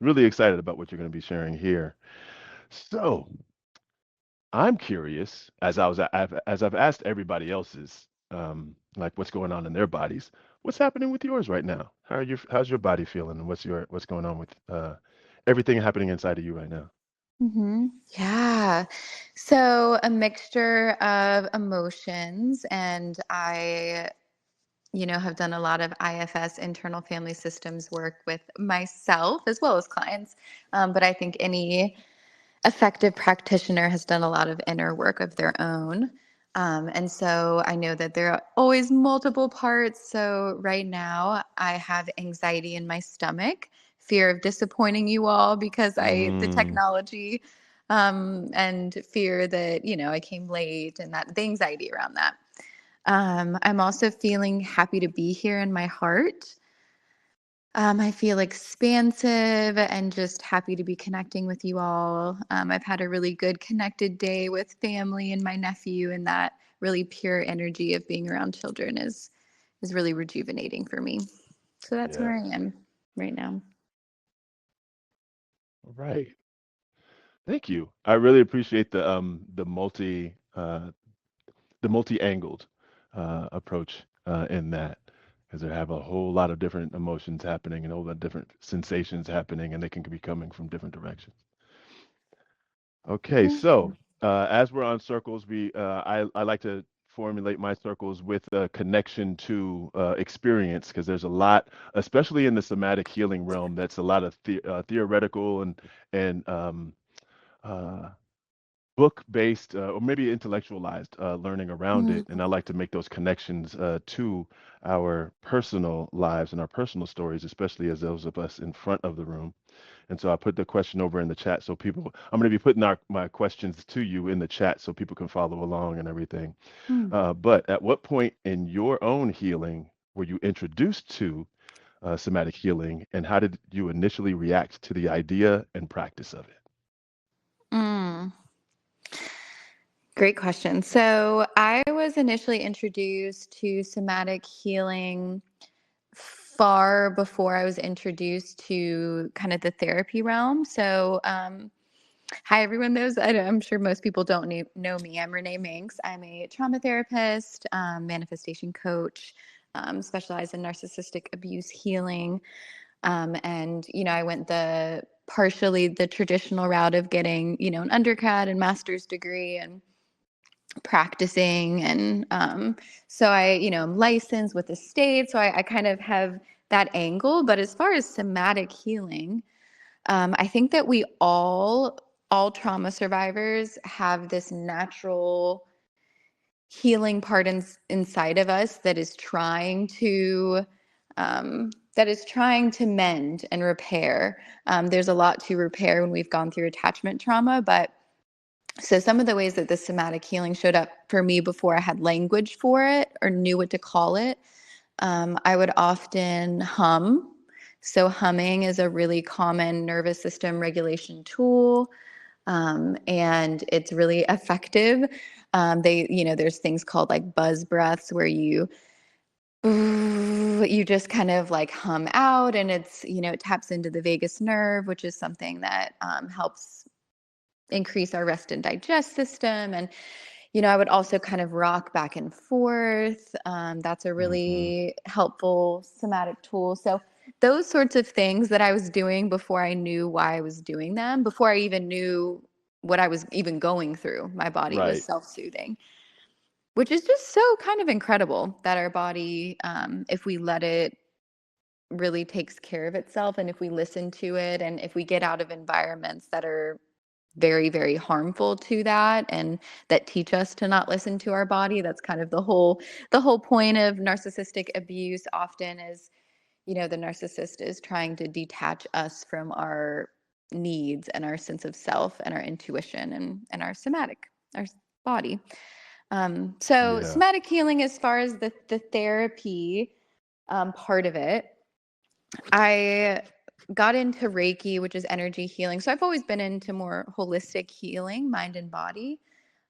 really excited about what you're going to be sharing here. So, I'm curious, as I've asked everybody else's, like what's going on in their bodies. What's happening with yours right now? How's your body feeling, and what's going on with everything happening inside of you right now? Yeah. So a mixture of emotions, and I have done a lot of IFS, internal family systems work with myself as well as clients. But I think any effective practitioner has done a lot of inner work of their own. And so I know that there are always multiple parts. So right now I have anxiety in my stomach, fear of disappointing you all because the Mm, technology, and fear that, I came late and that the anxiety around that. I'm also feeling happy to be here in my heart. I feel expansive and just happy to be connecting with you all. I've had a really good connected day with family and my nephew, and that really pure energy of being around children is really rejuvenating for me. So that's yeah. where I am right now. All right. Thank you. I really appreciate the multi-angled approach in that, because they have a whole lot of different emotions happening and a whole lot of different sensations happening, and they can be coming from different directions. Okay, Thank so you. as we're on circles, I like to formulate my circles with a connection to experience, because there's a lot, especially in the somatic healing realm, that's a lot of theoretical and uh, book-based or maybe intellectualized learning around it, and I like to make those connections to our personal lives and our personal stories, especially as those of us in front of the room. And so I put the question over in the chat so people, I'm going to be putting my questions to you in the chat so people can follow along and everything. Mm. But at what point in your own healing were you introduced to somatic healing, and how did you initially react to the idea and practice of it? Mm. Great question. So I was initially introduced to somatic healing far before I was introduced to kind of the therapy realm. So, hi, everyone knows, I'm sure most people don't know me. I'm Renee Minx. I'm a trauma therapist, manifestation coach, specialized in narcissistic abuse healing. And I went partially the traditional route of getting, an undergrad and master's degree and practicing. And so I'm licensed with the state. So I kind of have that angle. But as far as somatic healing, I think that all trauma survivors have this natural healing part inside of us that is trying to mend and repair. There's a lot to repair when we've gone through attachment trauma, but so some of the ways that the somatic healing showed up for me before I had language for it or knew what to call it, I would often hum. So humming is a really common nervous system regulation tool, and it's really effective. There's things called like buzz breaths where you just kind of like hum out, and it taps into the vagus nerve, which is something that helps increase our rest and digest system. And I would also kind of rock back and forth. That's a Hmm. really helpful somatic tool. So those sorts of things that I was doing before I knew why I was doing them, before I even knew what I was even going through, my body was Right. self-soothing, which is just so kind of incredible that our body, if we let it, really takes care of itself, and if we listen to it, and if we get out of environments that are very, very harmful to that and that teach us to not listen to our body. That's kind of the whole point of narcissistic abuse often is, the narcissist is trying to detach us from our needs and our sense of self and our intuition and our body. So Yeah. somatic healing, as far as the therapy part of it, I got into Reiki, which is energy healing. So I've always been into more holistic healing, mind and body.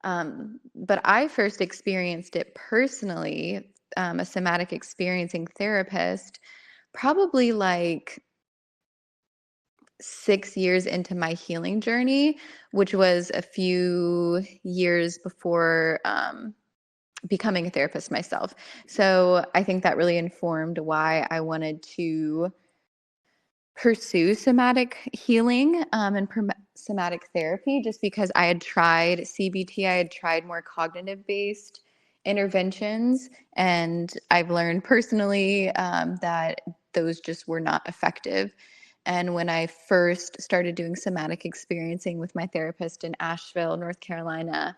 But I first experienced it personally, a somatic experiencing therapist, probably like 6 years into my healing journey, which was a few years before becoming a therapist myself. So I think that really informed why I wanted to pursue somatic healing and somatic therapy, just because I had tried CBT, I had tried more cognitive based interventions, and I've learned personally that those just were not effective. And when I first started doing somatic experiencing with my therapist in Asheville, North Carolina,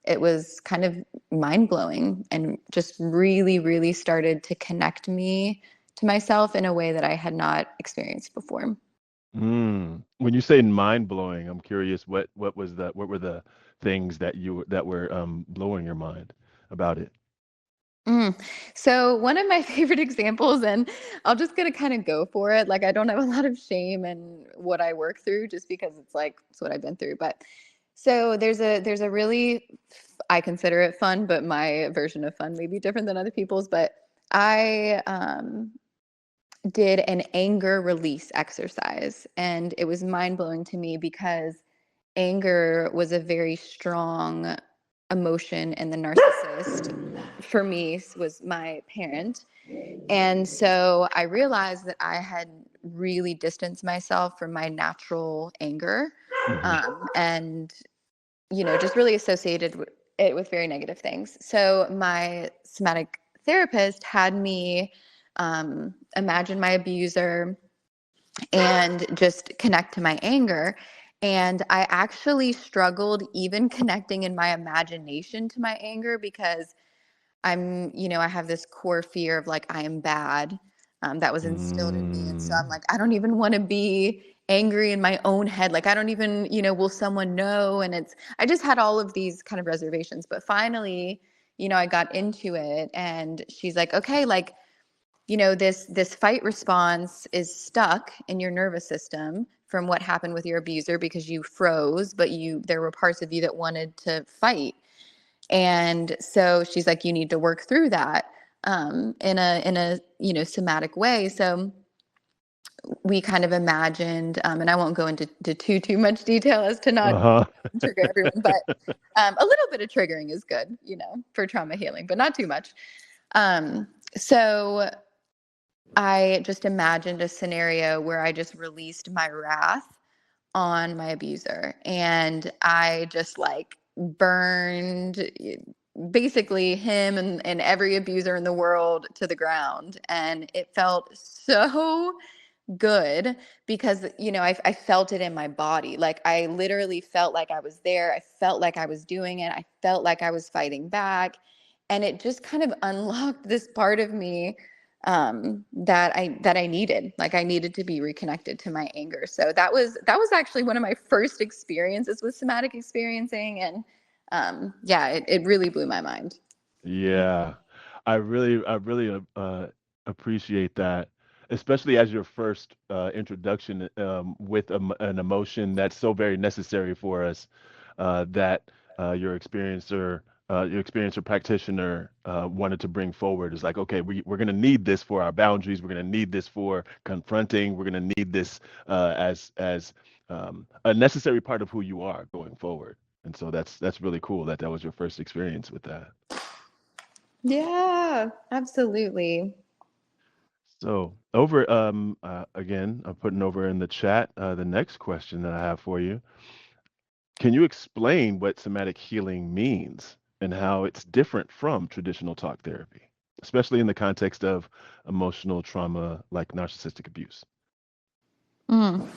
it was kind of mind blowing and just really, really started to connect me to myself in a way that I had not experienced before. When you say mind blowing, I'm curious what were the things that were blowing your mind about it? Mm. So one of my favorite examples, and I'll just gonna kind of go for it. Like I don't have a lot of shame in what I work through, just because it's what I've been through. But so there's a really I consider it fun, but my version of fun may be different than other people's. But I did an anger release exercise, and it was mind blowing to me because anger was a very strong emotion, and the narcissist for me was my parent. And so I realized that I had really distanced myself from my natural anger, Hmm. and just really associated it with very negative things. So my somatic therapist had me imagine my abuser and just connect to my anger. And I actually struggled even connecting in my imagination to my anger, because I have this core fear of like, I am bad. That was instilled in me. And so I'm Mm. like, I don't even want to be angry in my own head. Like, I don't even, will someone know? And I just had all of these kind of reservations. But finally, I got into it, and she's like, okay, like, this fight response is stuck in your nervous system from what happened with your abuser, because you froze, but there were parts of you that wanted to fight. And so she's like, you need to work through that in a somatic way. So we kind of imagined, and I won't go into too much detail as to not Uh-huh. trigger everyone, but a little bit of triggering is good, for trauma healing, but not too much. So I just imagined a scenario where I just released my wrath on my abuser, and I just like burned basically him and every abuser in the world to the ground. And it felt so good because, I felt it in my body. Like I literally felt like I was there. I felt like I was doing it. I felt like I was fighting back. And it just kind of unlocked this part of me that I needed. Like I needed to be reconnected to my anger. So that was actually one of my first experiences with somatic experiencing. And yeah, it really blew my mind. Yeah, I really appreciate that, especially as your first introduction with an emotion that's so very necessary for us. That your experiencer practitioner wanted to bring forward is like, okay, we're going to need this for our boundaries. We're going to need this for confronting. We're going to need this as a necessary part of who you are going forward. And so that's really cool that that was your first experience with that. Yeah, absolutely. So over again, I'm putting over in the chat the next question that I have for you. Can you explain what somatic healing means and how it's different from traditional talk therapy, especially in the context of emotional trauma like narcissistic abuse? Mm.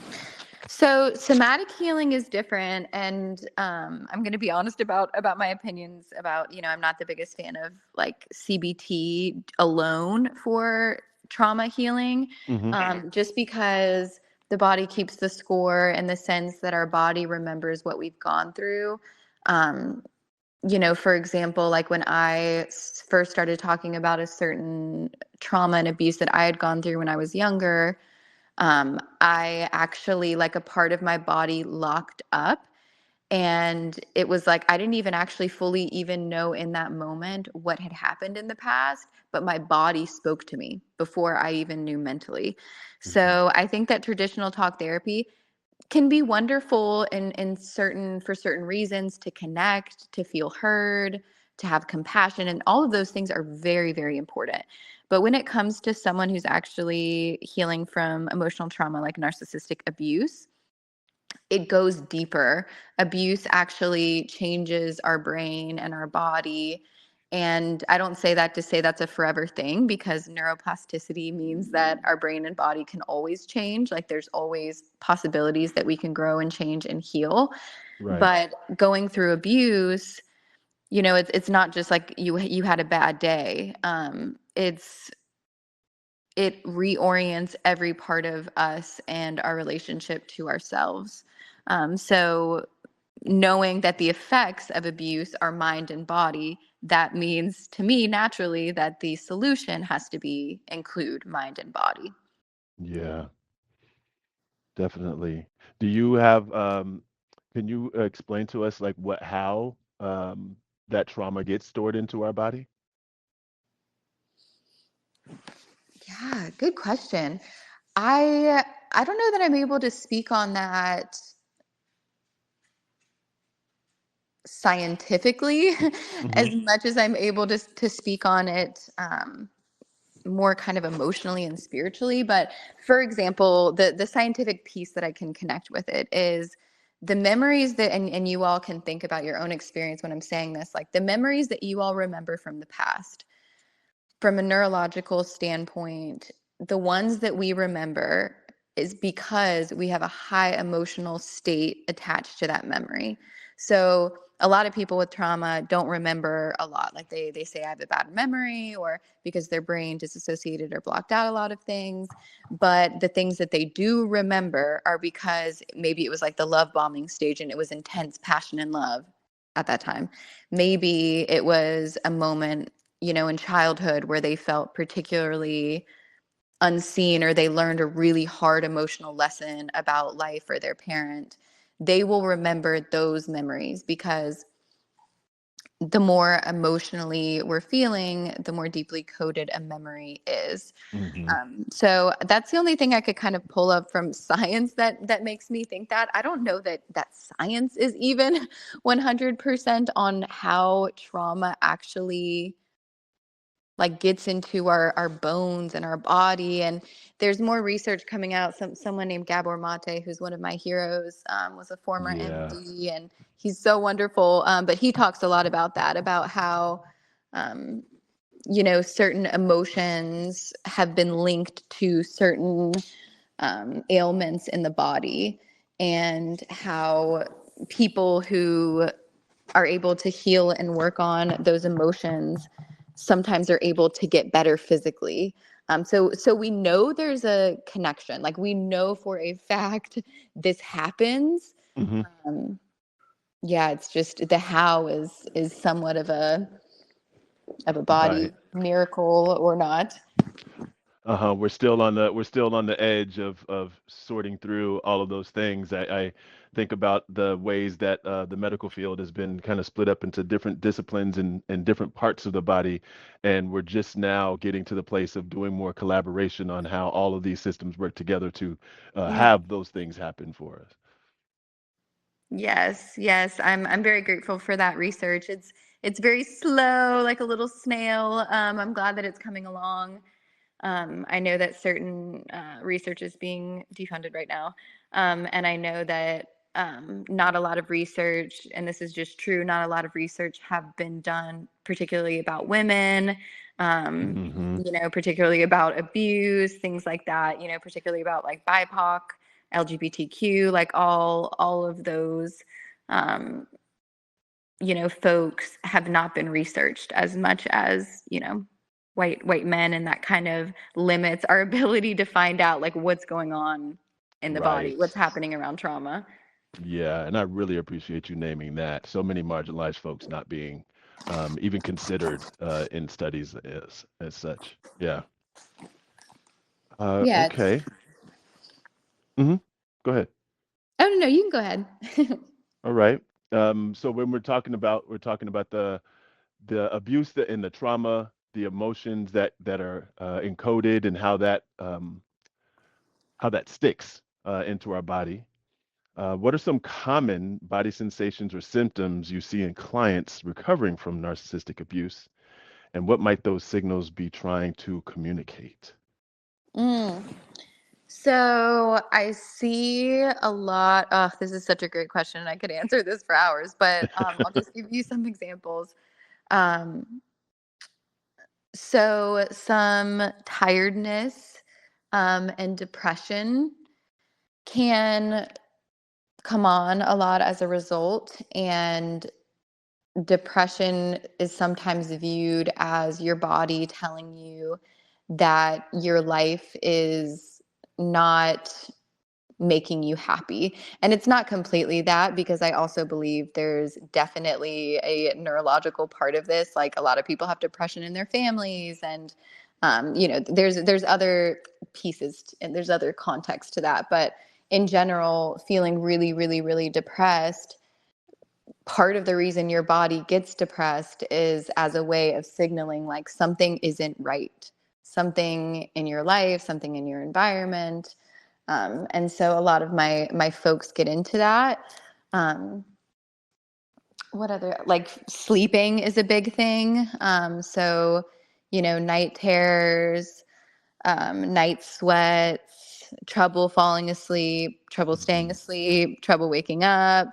So somatic healing is different, and I'm going to be honest about my opinions about, I'm not the biggest fan of like CBT alone for trauma healing, Hmm. just because the body keeps the score in the sense that our body remembers what we've gone through. Um, for example, like when I first started talking about a certain trauma and abuse that I had gone through when I was younger, I actually, like, a part of my body locked up, And it was like, I didn't even actually fully even know in that moment what had happened in the past, but my body spoke to me before I even knew mentally. Hmm. So I think that traditional talk therapy can be wonderful for certain reasons, to connect, to feel heard, to have compassion, and all of those things are very, very important. But when it comes to someone who's actually healing from emotional trauma like narcissistic abuse, it goes deeper. Abuse actually changes our brain and our body. And I don't say that to say that's a forever thing, because neuroplasticity means that our brain and body can always change. Like, there's always possibilities that we can grow and change and heal. Right. But going through abuse, it's not just like you had a bad day. It reorients every part of us and our relationship to ourselves. So knowing that the effects of abuse are mind and body, that means to me naturally that the solution has to be include mind and body. Yeah, definitely. Do you have, can you explain to us like how that trauma gets stored into our body? Yeah, good question. I don't know that I'm able to speak on that scientifically Hmm. as much as I'm able to speak on it more kind of emotionally and spiritually. But for example, the scientific piece that I can connect with it is the memories that, and you all can think about your own experience when I'm saying this, like the memories that you all remember from the past, from a neurological standpoint, the ones that we remember is because we have a high emotional state attached to that memory. So a lot of people with trauma don't remember a lot. Like they say, I have a bad memory, or because their brain disassociated or blocked out a lot of things. But the things that they do remember are because maybe it was like the love bombing stage and it was intense passion and love at that time. Maybe it was a moment, in childhood where they felt particularly unseen, or they learned a really hard emotional lesson about life or their parent. They will remember those memories because the more emotionally we're feeling, the more deeply coded a memory is. Hmm. So that's the only thing I could kind of pull up from science that makes me think that. I don't know that science is even 100% on how trauma actually like gets into our bones and our body. And there's more research coming out. Someone named Gabor Mate, who's one of my heroes, was a former Yeah. MD, and he's so wonderful. But he talks a lot about that, about how um, certain emotions have been linked to certain ailments in the body, and how people who are able to heal and work on those emotions sometimes are able to get better physically. So we know there's a connection. Like, we know for a fact this happens. Hmm. Um, yeah, it's just the how is somewhat of a body Right. miracle or not. Uh-huh. We're still on the edge of sorting through all of those things. I think about the ways that the medical field has been kind of split up into different disciplines and different parts of the body, and we're just now getting to the place of doing more collaboration on how all of these systems work together to Mm. have those things happen for us. Yes, yes, I'm very grateful for that research. It's very slow, like a little snail. I'm glad that it's coming along. I know that certain research is being defunded right now. And I know that not a lot of research, and this is just true, not a lot of research have been done, particularly about women, Hmm. particularly about abuse, things like that, particularly about like BIPOC, LGBTQ, like all of those, um, folks have not been researched as much as, white men, and that kind of limits our ability to find out like what's going on in the body, Right. what's happening around trauma. Yeah, and I really appreciate you naming that. So many marginalized folks not being even considered in studies as such. Yeah. Yeah, it's Okay. Hmm. Go ahead. oh no, you can go ahead. All right. So when we're talking about the abuse and the trauma, the emotions that are encoded, and how that sticks into our body. What are some common body sensations or symptoms you see in clients recovering from narcissistic abuse, and what might those signals be trying to communicate? Mm. So I see a lot. Oh, this is such a great question. I could answer this for hours, but I'll just give you some examples. Um, so some tiredness and depression can come on a lot as a result, and depression is sometimes viewed as your body telling you that your life is not making you happy. And it's not completely that, because I also believe there's definitely a neurological part of this. Like, a lot of people have depression in their families, and there's other pieces and there's other context to that. But in general, feeling really, really, really depressed, part of the reason your body gets depressed is as a way of signaling like something isn't right, something in your life, something in your environment. And so a lot of my folks get into that. Um, what other, like, sleeping is a big thing. So, night terrors, night sweats, trouble falling asleep, trouble staying Mhm. asleep, trouble waking up,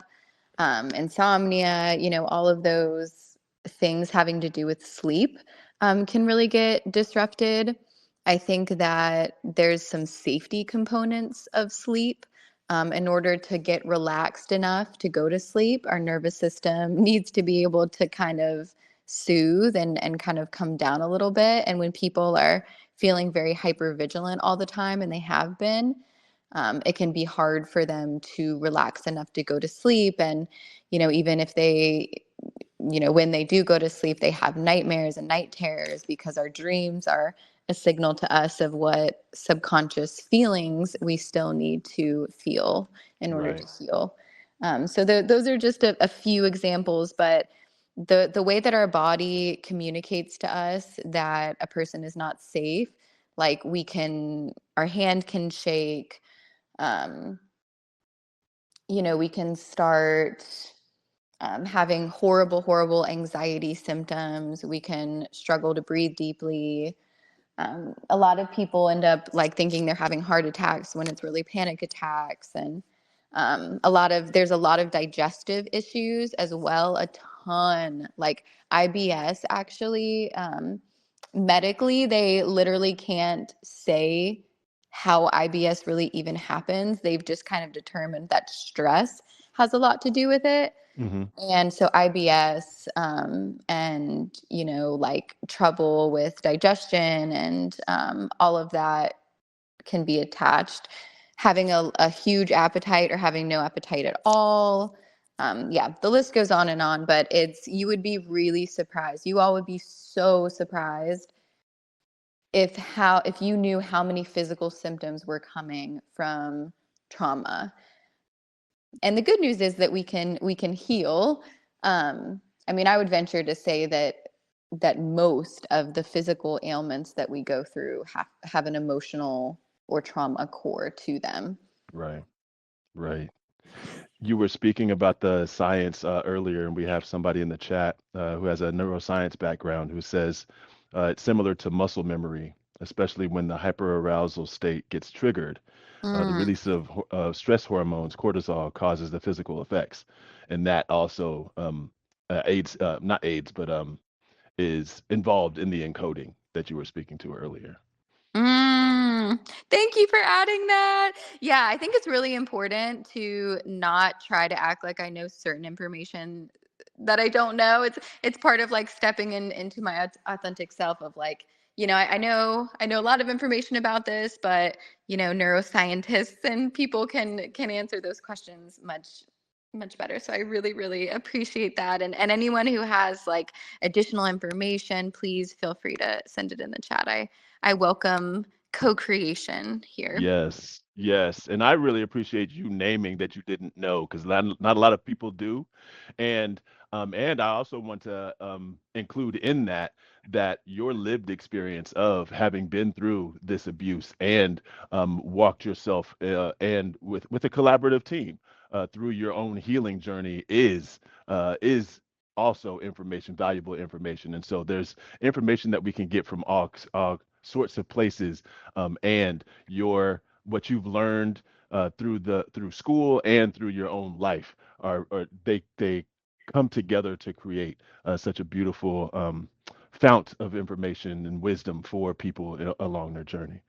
insomnia, all of those things having to do with sleep can really get disrupted. I think that there's some safety components of sleep. In order to get relaxed enough to go to sleep, our nervous system needs to be able to kind of soothe and kind of come down a little bit. And when people are feeling very hyper vigilant all the time, and they have been, it can be hard for them to relax enough to go to sleep. And, even if they, when they do go to sleep, they have nightmares and night terrors, because our dreams are a signal to us of what subconscious feelings we still need to feel in order to Right. heal. So those are just a few examples, but the way that our body communicates to us that a person is not safe, like, our hand can shake, um, we can start having horrible, horrible anxiety symptoms. We can struggle to breathe deeply. A lot of people end up like thinking they're having heart attacks when it's really panic attacks. And there's a lot of digestive issues as well, a ton, like IBS actually. Medically, they literally can't say how IBS really even happens. They've just kind of determined that stress has a lot to do with it. Hmm. And so IBS, and, like trouble with digestion and all of that can be attached. Having a huge appetite or having no appetite at all. Yeah, the list goes on and on, but you would be really surprised. You all would be so surprised if you knew how many physical symptoms were coming from trauma. And the good news is that we can heal. I mean, I would venture to say that most of the physical ailments that we go through have an emotional or trauma core to them. Right. Right. You were speaking about the science earlier, and we have somebody in the chat who has a neuroscience background who says it's similar to muscle memory, especially when the hyperarousal state gets triggered. The Mm. release of stress hormones, cortisol, causes the physical effects, and that also aids, not aids, but is involved in the encoding that you were speaking to earlier. Mm, thank you for adding that. Yeah, I think it's really important to not try to act like I know certain information that I don't know. It's part of like stepping into my authentic self of like, I know a lot of information about this, but neuroscientists and people can answer those questions much better. So I really, really appreciate that. And anyone who has like additional information, please feel free to send it in the chat. I welcome co-creation here. Yes. Yes, and I really appreciate you naming that you didn't know because not a lot of people do, and I also want to include in that that your lived experience of having been through this abuse and walked yourself and with a collaborative team through your own healing journey is also information, valuable information, and so there's information that we can get from all sorts of places, and your what you've learned through school and through your own life are they come together to create such a beautiful fount of information and wisdom for people along their journey.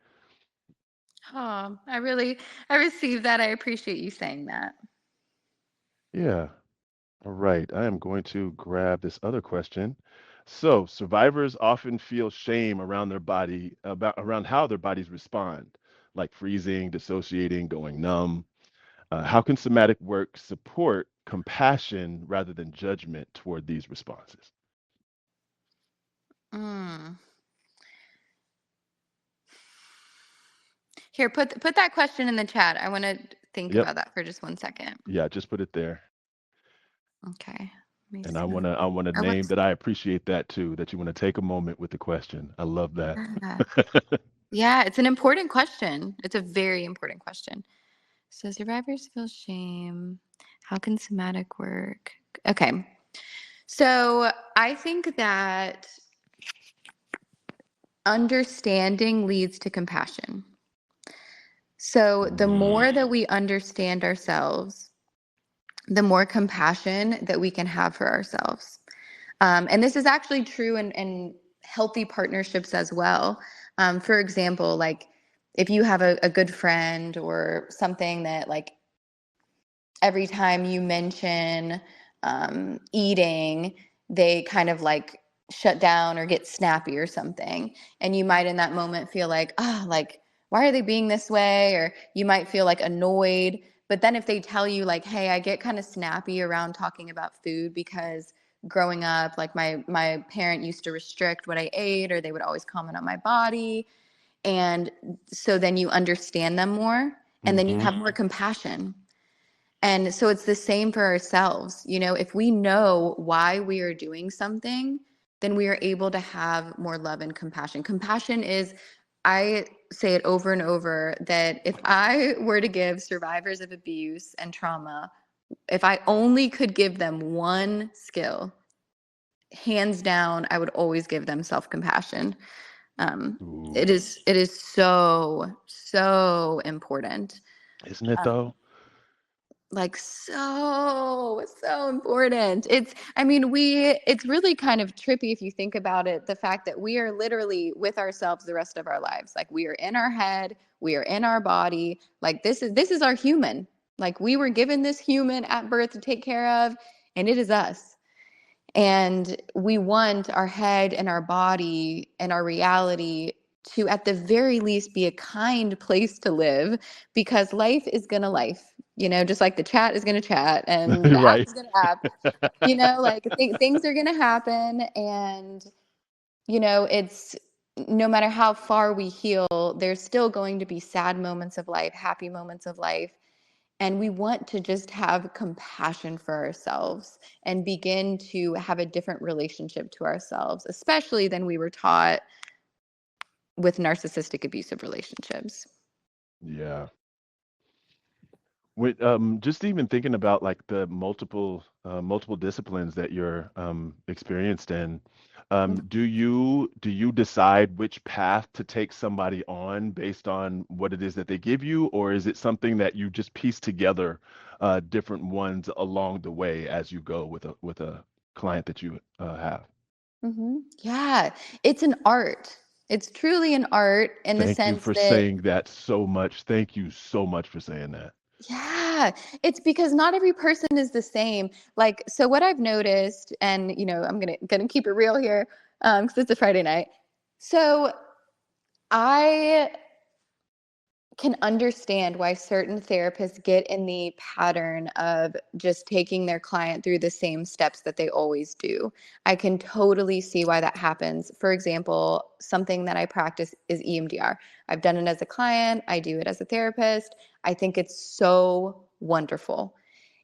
Oh, I received that. I appreciate you saying that. Yeah. All right. I am going to grab this other question. So, survivors often feel shame around their body about around how their bodies respond, like freezing, dissociating, going numb. How can somatic work support compassion rather than judgment toward these responses? Mm. Here, put that question in the chat. I want to think Yep. about that for just 1 second. Yeah, just put it there. Okay. Let me And see. I wanna Oh, name that I appreciate that too, that you want to take a moment with the question. I love that. yeah. Yeah, it's an important question. It's a very important question. So survivors feel shame. How can somatic work? Okay. So I think that understanding leads to compassion. So the Mm, more that we understand ourselves, the more compassion that we can have for ourselves. And this is actually true in healthy partnerships as well. For example, like if you have a good friend or something that like every time you mention eating, they kind of like shut down or get snappy or something. And you might in that moment feel like, oh, like, why are they being this way? Or you might feel like annoyed. But then if they tell you, like, hey, I get kind of snappy around talking about food because growing up, like my parent used to restrict what I ate, or they would always comment on my body. And so then you understand them more, and then you mm-hmm. have more compassion. And so it's the same for ourselves. You know, if we know why we are doing something, then we are able to have more love and compassion. Compassion is, I say it over and over, that if I were to give survivors of abuse and trauma, if I only could give them one skill, hands down, I would always give them self-compassion. Um, Ooh, it is so, so important. isn't it though? Like so important. It's I mean we it's really kind of trippy if you think about it, the fact that we are literally with ourselves the rest of our lives. Like we are in our head, we are in our body. Like this is our human. Like we were given this human at birth to take care of, and it is us. And we want our head and our body and our reality to, at the very least, be a kind place to live, because life is going to life, you know, just like the chat is going to chat and the app Right. is going to app, you know, like things are going to happen. And, you know, it's no matter how far we heal, there's still going to be sad moments of life, happy moments of life. And we want to just have compassion for ourselves and begin to have a different relationship to ourselves, especially than we were taught with narcissistic abusive relationships. Yeah. With just even thinking about like the multiple disciplines that you're experienced in, do you decide which path to take somebody on based on what it is that they give you, or is it something that you just piece together different ones along the way as you go with a client that you have? Yeah, it's an art. It's truly an art in the Thank you sense for that, saying that so much. Thank you so much for saying that. yeah, it's because not every person is the same. Like, so what I've noticed, and you know, I'm gonna keep it real here, because it's a Friday night. So I can understand why certain therapists get in the pattern of just taking their client through the same steps that they always do. I can totally see why that happens. For example, something that I practice is EMDR. I've done it as a client, I do it as a therapist. I think it's so wonderful.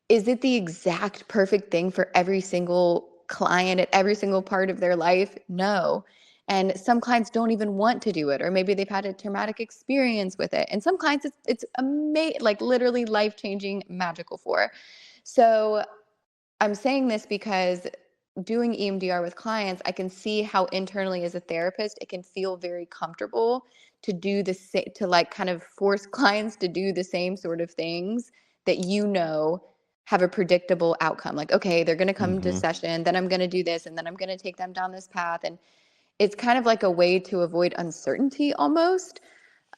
Is it the exact perfect thing for every single client at every single part of their life? No. And some clients don't even want to do it, or maybe they've had a traumatic experience with it. And some clients, it's amazing, like literally life changing, magical for. So I'm saying this because doing EMDR with clients, I can see how internally as a therapist, it can feel very comfortable to do the to like kind of force clients to do the same sort of things that have a predictable outcome. Like, okay, they're going to come to Mm-hmm. session, then I'm going to do this, and then I'm going to take them down this path. And it's kind of like a way to avoid uncertainty almost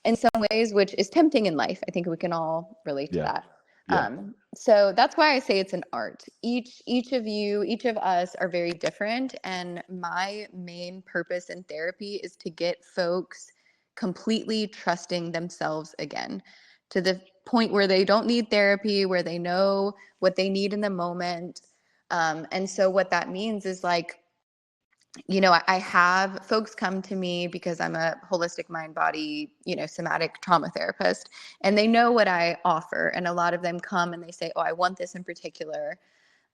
in some ways, which is tempting in life. I think we can all relate to Yeah. that. Yeah. So that's why I say it's an art. Each of you, each of us are very different. And my main purpose in therapy is to get folks completely trusting themselves again to the point where they don't need therapy, where they know what they need in the moment. And so what that means is like, I have folks come to me because I'm a holistic mind body, somatic trauma therapist, and they know what I offer. And a lot of them come and they say, oh, I want this in particular.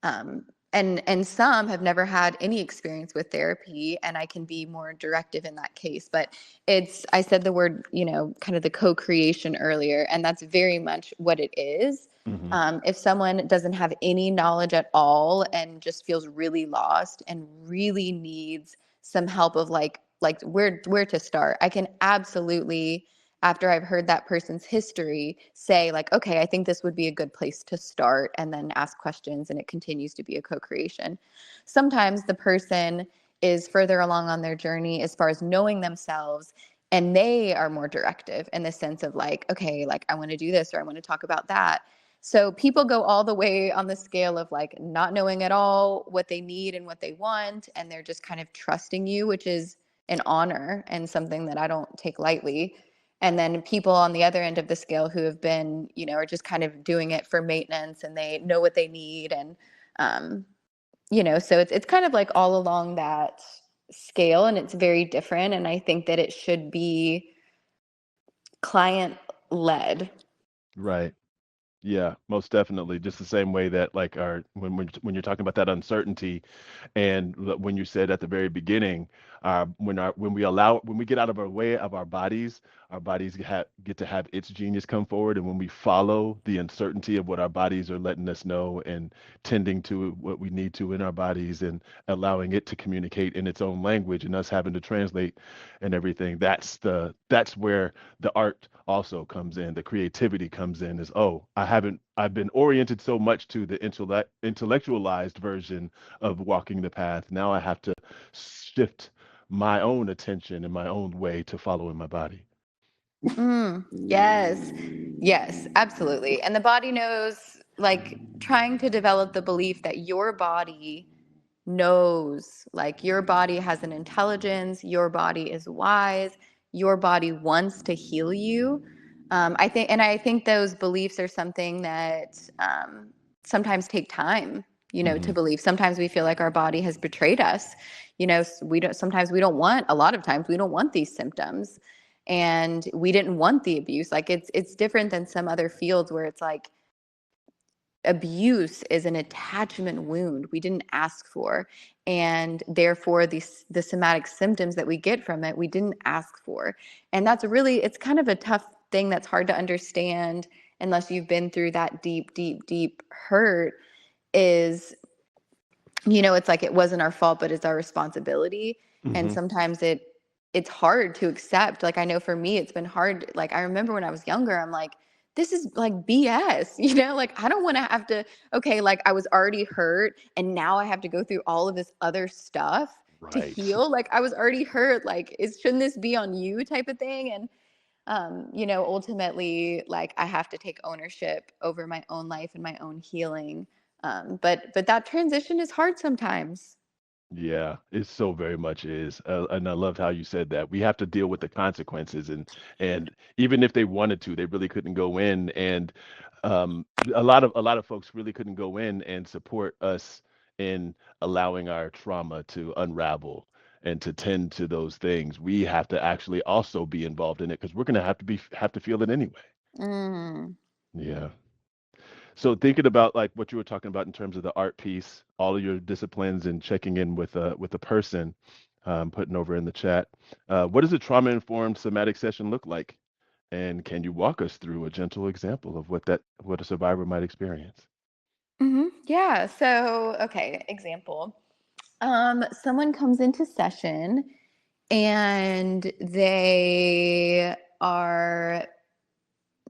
Um, and some have never had any experience with therapy, and I can be more directive in that case. But I said the word, kind of the co-creation earlier, and that's very much what it is. Mm-hmm. If someone doesn't have any knowledge at all and just feels really lost and really needs some help of like where to start, I can absolutely, after I've heard that person's history, say like, okay, I think this would be a good place to start, and then ask questions, and it continues to be a co-creation. Sometimes the person is further along on their journey as far as knowing themselves, and they are more directive in the sense of like, okay, like I want to do this or I want to talk about that. So people go all the way on the scale of like not knowing at all what they need and what they want, and they're just kind of trusting you, which is an honor and something that I don't take lightly. And then people on the other end of the scale who have been, are just kind of doing it for maintenance, and they know what they need. And, so it's kind of like all along that scale, and it's very different. And I think that it should be client led. Right. Yeah, most definitely. Just the same way that like our when you're talking about that uncertainty, and when you said at the very beginning, when we get out of our way of our bodies get to have its genius come forward, and when we follow the uncertainty of what our bodies are letting us know and tending to what we need to in our bodies and allowing it to communicate in its own language and us having to translate and everything, that's where the art also comes in, the creativity comes in. Is, oh, I've been oriented so much to the intellectualized version of walking the path. Now I have to shift my own attention and my own way to following my body. Yes. Yes, absolutely. And the body knows, like trying to develop the belief that your body knows, like your body has an intelligence, your body is wise, your body wants to heal you. I think those beliefs are something that sometimes take time, to Hmm. believe. Sometimes we feel like our body has betrayed us. Sometimes we don't want, a lot of times we don't want these symptoms, and we didn't want the abuse. Like it's different than some other fields where it's like abuse is an attachment wound we didn't ask for, and therefore the somatic symptoms that we get from it we didn't ask for. And it's kind of a tough thing that's hard to understand unless you've been through that deep deep deep hurt. Is it's like it wasn't our fault, but it's our responsibility. And Hmm. sometimes it's hard to accept. Like I know for me it's been hard. Like I remember when I was younger, I'm like, this is like BS, like I don't want to have to, okay, like I was already hurt and now I have to go through all of this other stuff to Right. heal. Like I was already hurt. Like shouldn't this be on you type of thing? And ultimately, like I have to take ownership over my own life and my own healing. But that transition is hard sometimes. Yeah, it so very much is, and I loved how you said that. We have to deal with the consequences, and even if they wanted to, they really couldn't go in, and a lot of folks really couldn't go in and support us in allowing our trauma to unravel and to tend to those things. We have to actually also be involved in it because we're gonna have to feel it anyway. Mm. Yeah. So thinking about like what you were talking about in terms of the art piece, all of your disciplines and checking in with a person, putting over in the chat. What does a trauma-informed somatic session look like? And can you walk us through a gentle example of what a survivor might experience? Yeah. So, okay, example. Someone comes into session and they are,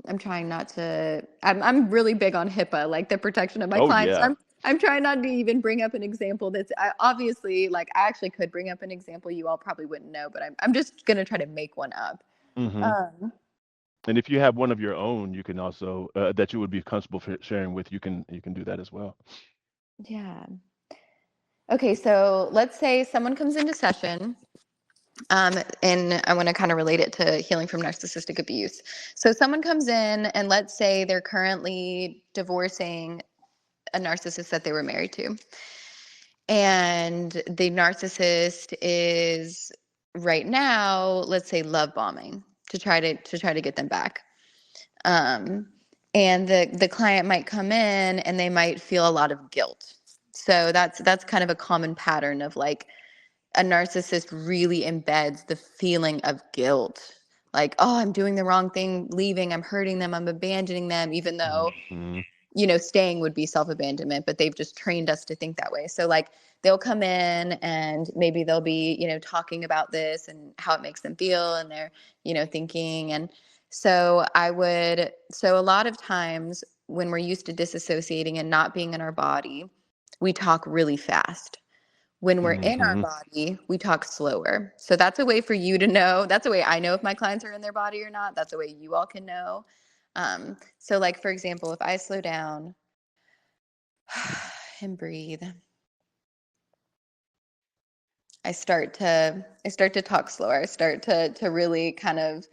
I'm trying not to, I'm really big on HIPAA, like the protection of my Oh clients. So yeah. I'm trying not to even bring up an example that's obviously, like, I actually could bring up an example you all probably wouldn't know, but I'm just going to try to make one up. Hmm. Um, And if you have one of your own, you can also that you would be comfortable sharing with, you can do that as well. yeah. Okay. So let's say someone comes into session. And I want to kind of relate it to healing from narcissistic abuse. So someone comes in and let's say they're currently divorcing a narcissist that they were married to. And the narcissist is right now, let's say, love bombing to try to get them back. Um, and the client might come in and they might feel a lot of guilt. So that's kind of a common pattern of like a narcissist really embeds the feeling of guilt. Like, oh, I'm doing the wrong thing, leaving, I'm hurting them, I'm abandoning them, even though, Hmm. staying would be self-abandonment, but they've just trained us to think that way. So like they'll come in and maybe they'll be, talking about this and how it makes them feel and they're, thinking. And so a lot of times when we're used to disassociating and not being in our body, we talk really fast. When we're in our Hmm. body, we talk slower. So that's a way for you to know. That's a way I know if my clients are in their body or not. That's a way you all can know. So, like, for example, if I slow down and breathe, I start to talk slower. I start to really kind of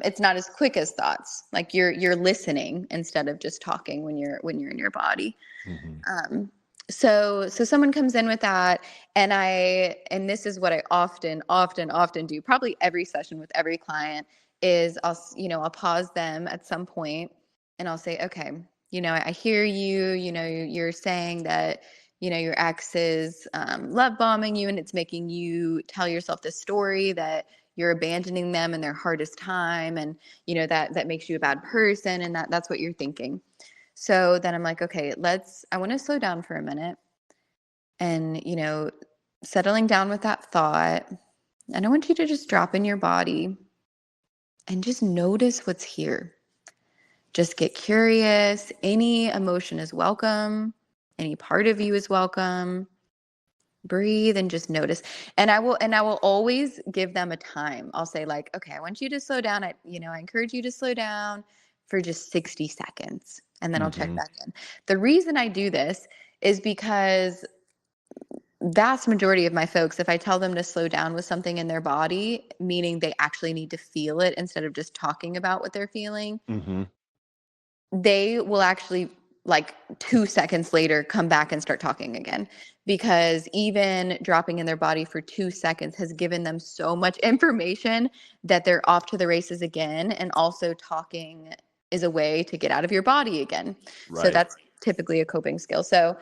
it's not as quick as thoughts. Like you're listening instead of just talking when you're in your body. Hmm. Um, so someone comes in with that, and this is what I often do, probably every session with every client, is I'll pause them at some point and I'll say, okay, I hear you, you're saying that, your ex is love bombing you and it's making you tell yourself this story that you're abandoning them in their hardest time, and that makes you a bad person, and that's what you're thinking. So then I'm like, okay, I want to slow down for a minute and, settling down with that thought. And I want you to just drop in your body and just notice what's here. Just get curious. Any emotion is welcome. Any part of you is welcome. Breathe and just notice. And I will always give them a time. I'll say like, okay, I want you to slow down. I encourage you to slow down for just 60 seconds. And then I'll check Hmm. back in. The reason I do this is because vast majority of my folks, if I tell them to slow down with something in their body, meaning they actually need to feel it instead of just talking about what they're feeling, Hmm. they will actually, like, 2 seconds later, come back and start talking again, because even dropping in their body for 2 seconds has given them so much information that they're off to the races again. And also talking is a way to get out of your body again. So Right. that's typically a coping skill. So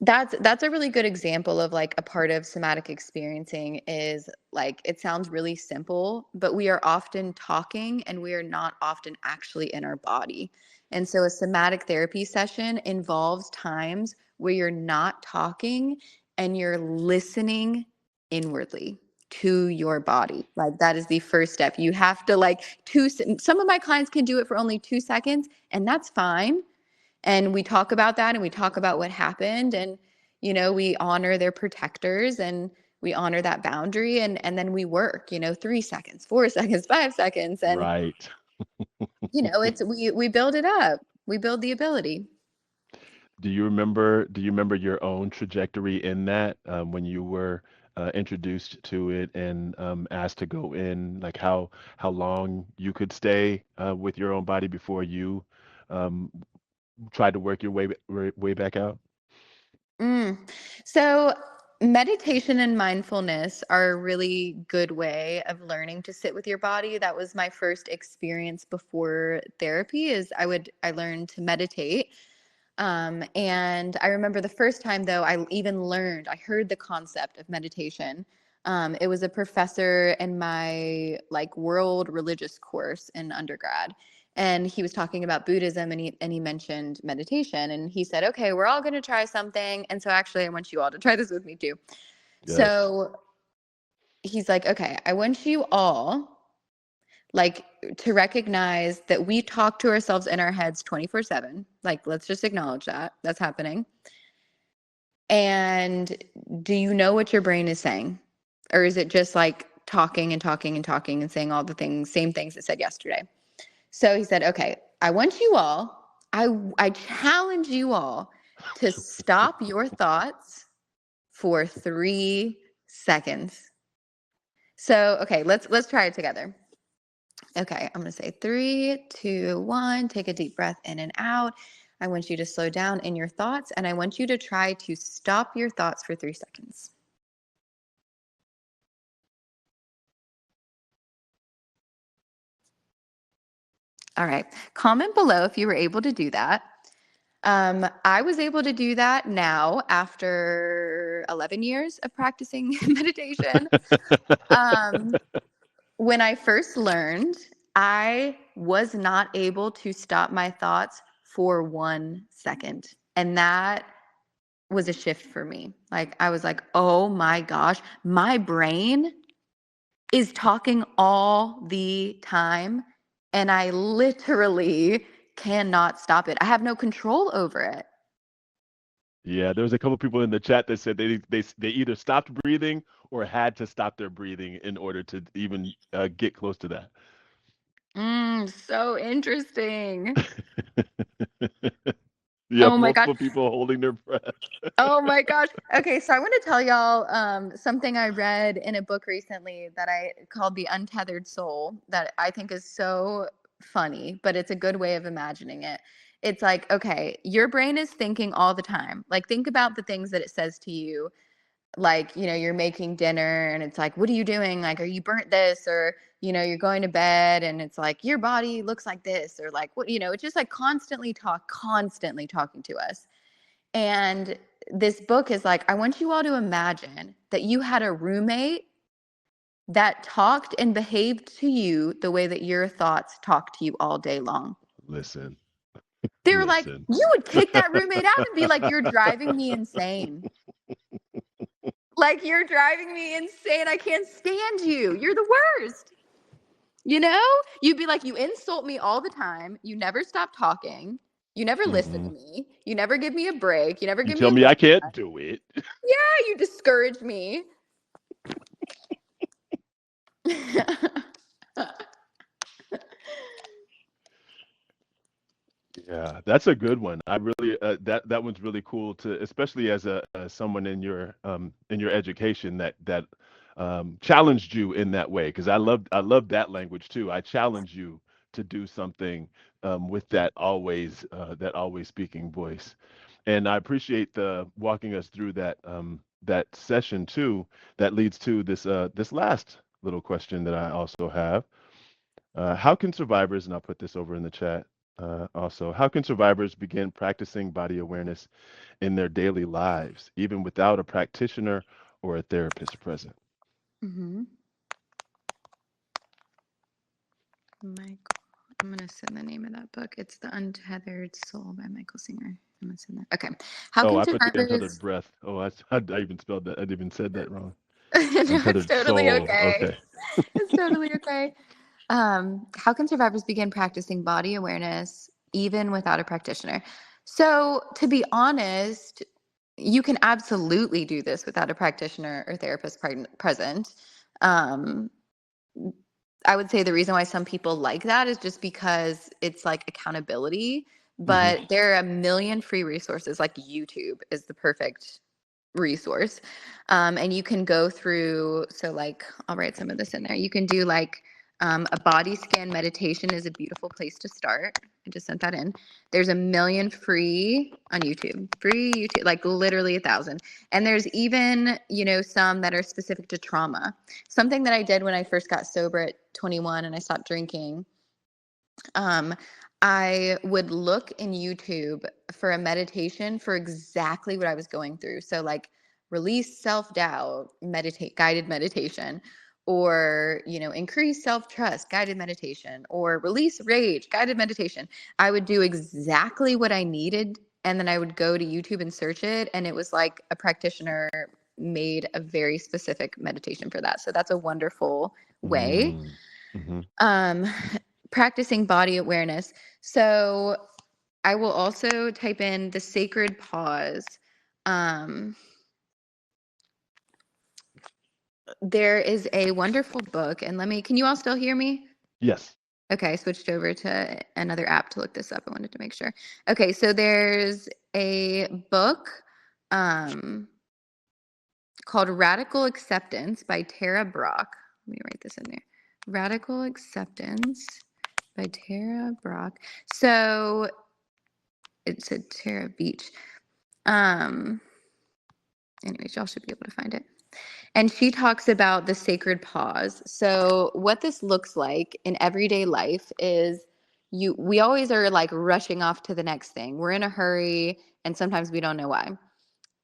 that's a really good example of like a part of somatic experiencing is, like, it sounds really simple, but we are often talking and we are not often actually in our body. And so a somatic therapy session involves times where you're not talking and you're listening inwardly to your body. Like, that is the first step. You have to, like, some of my clients can do it for only 2 seconds, and that's fine. And we talk about that and we talk about what happened, and we honor their protectors and we honor that boundary, and then we work 3 seconds, 4 seconds, 5 seconds, and Right. it's we build it up, we build the ability. Do you remember your own trajectory in that when you were introduced to it and asked to go in, like how long you could stay with your own body before you um, tried to work your way back out? Mm. So, meditation and mindfulness are a really good way of learning to sit with your body. That was my first experience before therapy. I learned to meditate. And I remember the first time, though, I heard the concept of meditation. It was a professor in my like world religious course in undergrad. And he was talking about Buddhism, and he mentioned meditation. And he said, okay, we're all going to try something. And so actually, I want you all to try this with me too. Yes. So he's like, okay, I want you all like to recognize that we talk to ourselves in our heads 24/7. Like, let's just acknowledge that that's happening. And do you know what your brain is saying? Or is it just like talking and talking and talking and saying all the things, same things it said yesterday? So he said, okay, I want you all, I challenge you all to stop your thoughts for 3 seconds. So, okay, let's try it together. Okay, I'm going to say 3, 2, 1. Take a deep breath in and out. I want you to slow down in your thoughts, and I want you to try to stop your thoughts for 3 seconds. All right. Comment below if you were able to do that. I was able to do that now after 11 years of practicing meditation. Um, when I first learned, I was not able to stop my thoughts for 1 second. And that was a shift for me. Like, I was like, oh my gosh, my brain is talking all the time. And I literally cannot stop it. I have no control over it. Yeah, there was a couple people in the chat that said they either stopped breathing or had to stop their breathing in order to even get close to that. So interesting. You have Oh my gosh. multiple people holding their breath. Oh my gosh. Okay, so I want to tell y'all something I read in a book recently that I called The Untethered Soul that I think is so funny, but it's a good way of imagining it. It's like, okay, your brain is thinking all the time. Like, think about the things that it says to you. Like, you're making dinner and it's like, what are you doing? Like, are you burnt this? Or, you're going to bed and it's like, your body looks like this. Or like, what, it's just like constantly talking to us. And this book is like, I want you all to imagine that you had a roommate that talked and behaved to you the way that your thoughts talk to you all day long. Listen, They're like, listen. you would kick that roommate out and be like, you're driving me insane. Like, you're driving me insane. I can't stand you. You're the worst. You'd be like, you insult me all the time. You never stop talking. You never listen to Hmm. me. You never give me a break. You never You give me tell a me I look. can't do it. Yeah, you discourage me. Yeah, that's a good one. I really that one's really cool to, especially as a as someone in your education that challenged you in that way, because I love that language too. I challenge you to do something with that always speaking voice, and I appreciate the walking us through that session too. That leads to this last little question that I also have. How can survivors, and I'll put this over in the chat also, how can survivors begin practicing body awareness in their daily lives, even without a practitioner or a therapist present? Mm-hmm. Michael, I'm gonna send the name of that book. It's The Untethered Soul by Michael Singer. I'm gonna send that. Okay. How Oh, can I put the untethered survivors? breath. Oh, I even spelled that. I even said that wrong. No, it's Untethered totally soul. okay. Okay. It's totally okay. How can survivors begin practicing body awareness even without a practitioner? So, to be honest, you can absolutely do this without a practitioner or therapist present. Um, I would say the reason why some people like that is just because it's like accountability. Hmm. but there are a million free resources. Like YouTube is the perfect resource. And you can go through, so like, I'll write some of this in there. You can do like a body scan meditation is a beautiful place to start. I just sent that in. There's a million free on YouTube, free YouTube, like literally 1,000. And there's even, some that are specific to trauma. Something that I did when I first got sober at 21 and I stopped drinking, um, I would look in YouTube for a meditation for exactly what I was going through. So like release self-doubt, meditate, guided meditation, or, increase self-trust, guided meditation, or release rage, guided meditation. I would do exactly what I needed. And then I would go to YouTube and search it. And it was like a practitioner made a very specific meditation for that. So that's a wonderful way. Mm-hmm. Um, practicing body awareness. So I will also type in the sacred pause. Um, there is a wonderful book, and can you all still hear me? Yes. Okay, I switched over to another app to look this up. I wanted to make sure. Okay, so there's a book called Radical Acceptance by Tara Brach. Let me write this in there. Radical Acceptance by Tara Brach. So it's a Tara Beach. Anyways, y'all should be able to find it. And she talks about the sacred pause. So what this looks like in everyday life is we always are like rushing off to the next thing. We're in a hurry and sometimes we don't know why.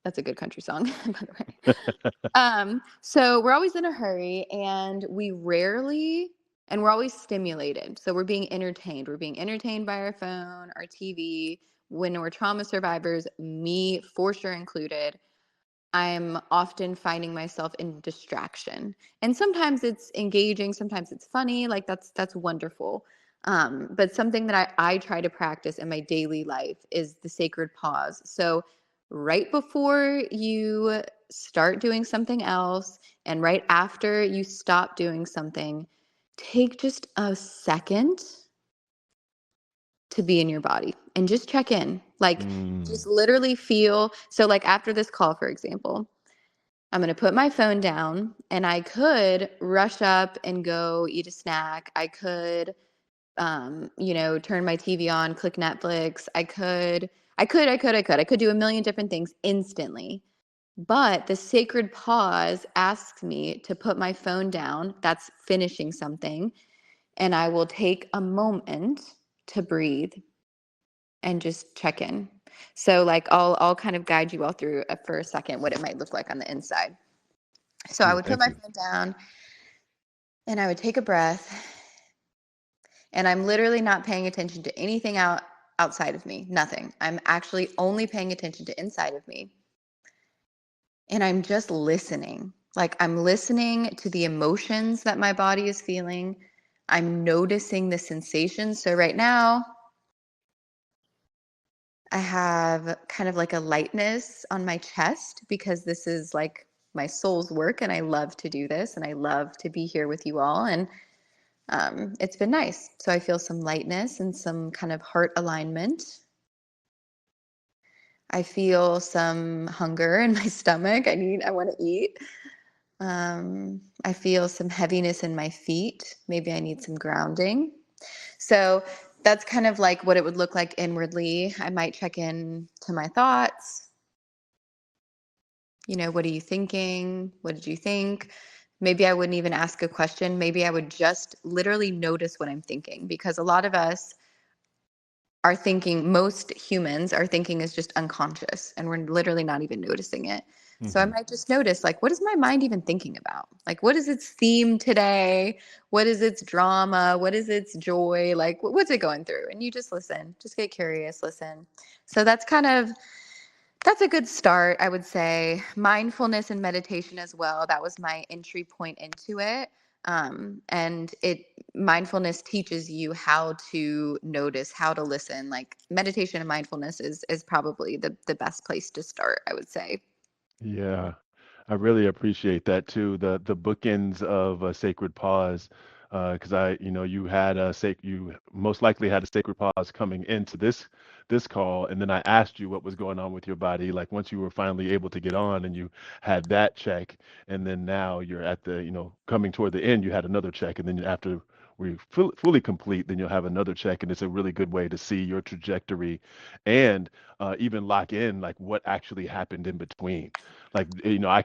That's a good country song, by the way. So we're always in a hurry and we're always stimulated. So we're being entertained. We're being entertained by our phone, our TV. When we're trauma survivors, me for sure included, I'm often finding myself in distraction. And sometimes it's engaging, sometimes it's funny, like that's wonderful. But something that I try to practice in my daily life is the sacred pause. So right before you start doing something else and right after you stop doing something, take just a second to be in your body and just check in. Like just Mm. literally feel. So like after this call, for example, I'm going to put my phone down and I could rush up and go eat a snack. I could, turn my TV on, click Netflix. I could do a million different things instantly. But the sacred pause asks me to put my phone down. That's finishing something. And I will take a moment to breathe and just check in. So like I'll kind of guide you all through for a second what it might look like on the inside. So I Yeah, would put thank my you. phone down and I would take a breath, and I'm literally not paying attention to anything outside of me, nothing. I'm actually only paying attention to inside of me. And I'm just listening. Like I'm listening to the emotions that my body is feeling. I'm noticing the sensations. So right now, I have kind of like a lightness on my chest because this is like my soul's work and I love to do this and I love to be here with you all. And it's been nice. So I feel some lightness and some kind of heart alignment. I feel some hunger in my stomach. I want to eat. I feel some heaviness in my feet. Maybe I need some grounding. So that's kind of like what it would look like inwardly. I might check in to my thoughts. What are you thinking? What did you think? Maybe I wouldn't even ask a question. Maybe I would just literally notice what I'm thinking, because a lot of us are thinking, most humans are thinking is just unconscious and we're literally not even noticing it. So I Hmm. might just notice, like, what is my mind even thinking about? Like, what is its theme today? What is its drama? What is its joy? Like, what's it going through? And you just listen, just get curious, listen. So that's a good start, I would say. Mindfulness and meditation as well. That was my entry point into it. And mindfulness teaches you how to notice, how to listen. Like meditation and mindfulness is probably the best place to start, I would say. Yeah, I really appreciate that too. The bookends of a sacred pause. because you had you most likely had a sacred pause coming into this call, and then I asked you what was going on with your body. Like once you were finally able to get on, and you had that check, and then now you're at the coming toward the end, you had another check, and then after we fully complete, then you'll have another check, and it's a really good way to see your trajectory, and even lock in like what actually happened in between. Like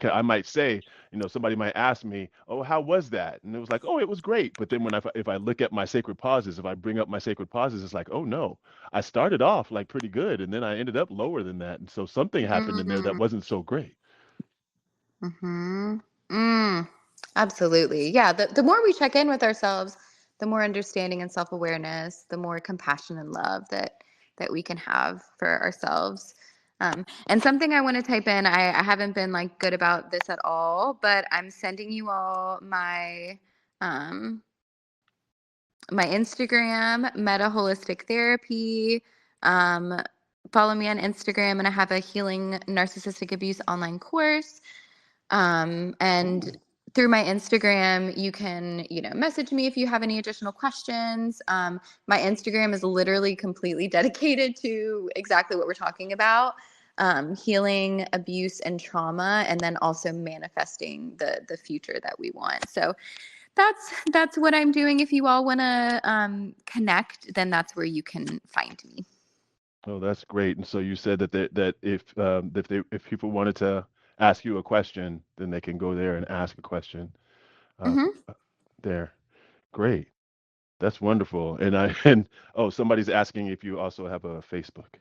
I might say, somebody might ask me, "Oh, how was that?" And it was like, "Oh, it was great." But then if I look at my sacred pauses, if I bring up my sacred pauses, it's like, "Oh no, I started off like pretty good, and then I ended up lower than that." And so something happened in there that Mm-hmm. wasn't so great. Mm-hmm. Mm, absolutely. Yeah. The more we check in with ourselves, the more understanding and self-awareness, the more compassion and love that we can have for ourselves. And something I want to type in, I haven't been like good about this at all, but I'm sending you all um, my Instagram, Meta Holistic Therapy. Um, Follow me on Instagram, and I have a healing narcissistic abuse online course. And through my Instagram, you can, message me if you have any additional questions. My Instagram is literally completely dedicated to exactly what we're talking about. Healing abuse and trauma, and then also manifesting the future that we want. So that's what I'm doing. If you all want to connect, then that's where you can find me. Oh, that's great. And so you said that if people wanted to ask you a question, then they can go there and ask a question uh, Mm-hmm. there. Great. That's wonderful. And and oh, somebody's asking if you also have a Facebook.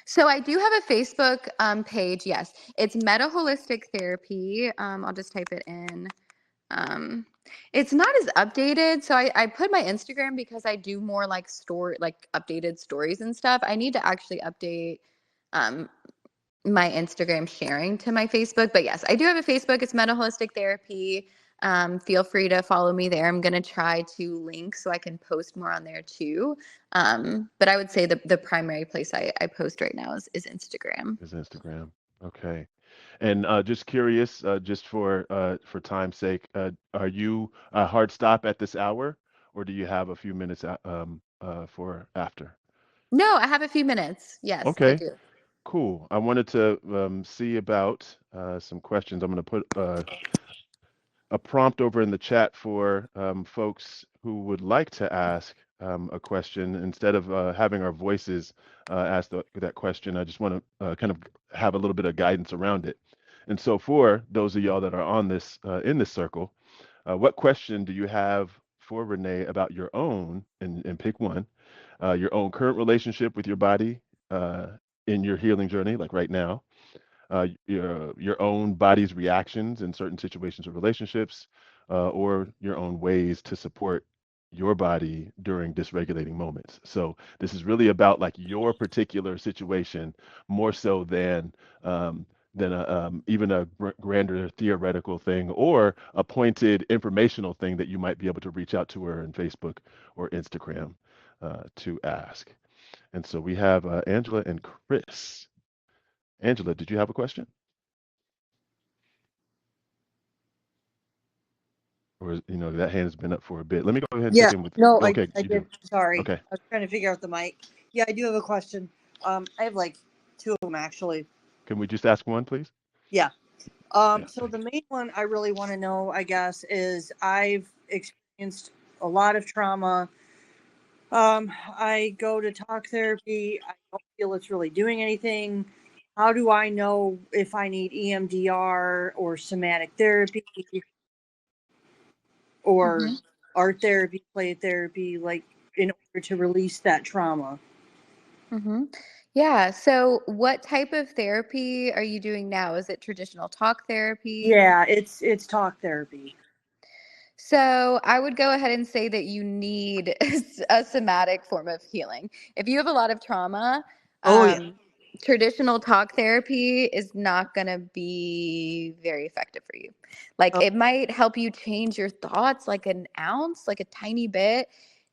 So I do have a Facebook page. Yes, it's Meta Holistic Therapy. I'll just type it in. Um, it's not as updated. So I put my Instagram because I do more like like updated stories and stuff. I need to actually update um, my Instagram sharing to my Facebook. But yes, I do have a Facebook. It's Meta Holistic Therapy. Feel free to follow me there. I'm going to try to link so I can post more on there too. But I would say the primary place I post right now is Instagram. Is Instagram. Okay. And just curious, just for time's sake, are you a hard stop at this hour, or do you have a few minutes for after? No, I have a few minutes. Yes, I Okay, do. cool. I wanted to see about some questions. I'm going to put a prompt over in the chat for folks who would like to ask a question. Instead of having our voices ask that question, I just want to kind of have a little bit of guidance around it. And so, for those of y'all that are on this in this circle, what question do you have for Renee about your own, and pick one, your own current relationship with your body uh, in your healing journey, like right now, your own body's reactions in certain situations or relationships, or your own ways to support your body during dysregulating moments. So this is really about like your particular situation more so than even a grander theoretical thing or a pointed informational thing that you might be able to reach out to her in Facebook or Instagram to ask. And so we have Angela and Chris. Angela, did you have a question? Or that hand has been up for a bit. Let me go ahead and check Yeah, in with. no, Okay, I you do. did. Sorry. Okay. I was trying to figure out the mic. Yeah, I do have a question. I have like two of them actually. Can we just ask one, please? Yeah. Yeah, So thanks. the main one I really want to know, I guess, is I've experienced a lot of trauma. I go to talk therapy. I don't feel it's really doing anything. How do I know if I need EMDR or somatic therapy or Mm-hmm. art therapy, play therapy, like in order to release that trauma? Mm-hmm. Yeah. So, what type of therapy are you doing now? Is it traditional talk therapy? Yeah, it's talk therapy. So, I would go ahead and say that you need a somatic form of healing. If you have a lot of trauma, Oh yeah. traditional talk therapy is not going to be very effective for you. Like, Oh, it might help you change your thoughts like an ounce, like a tiny bit.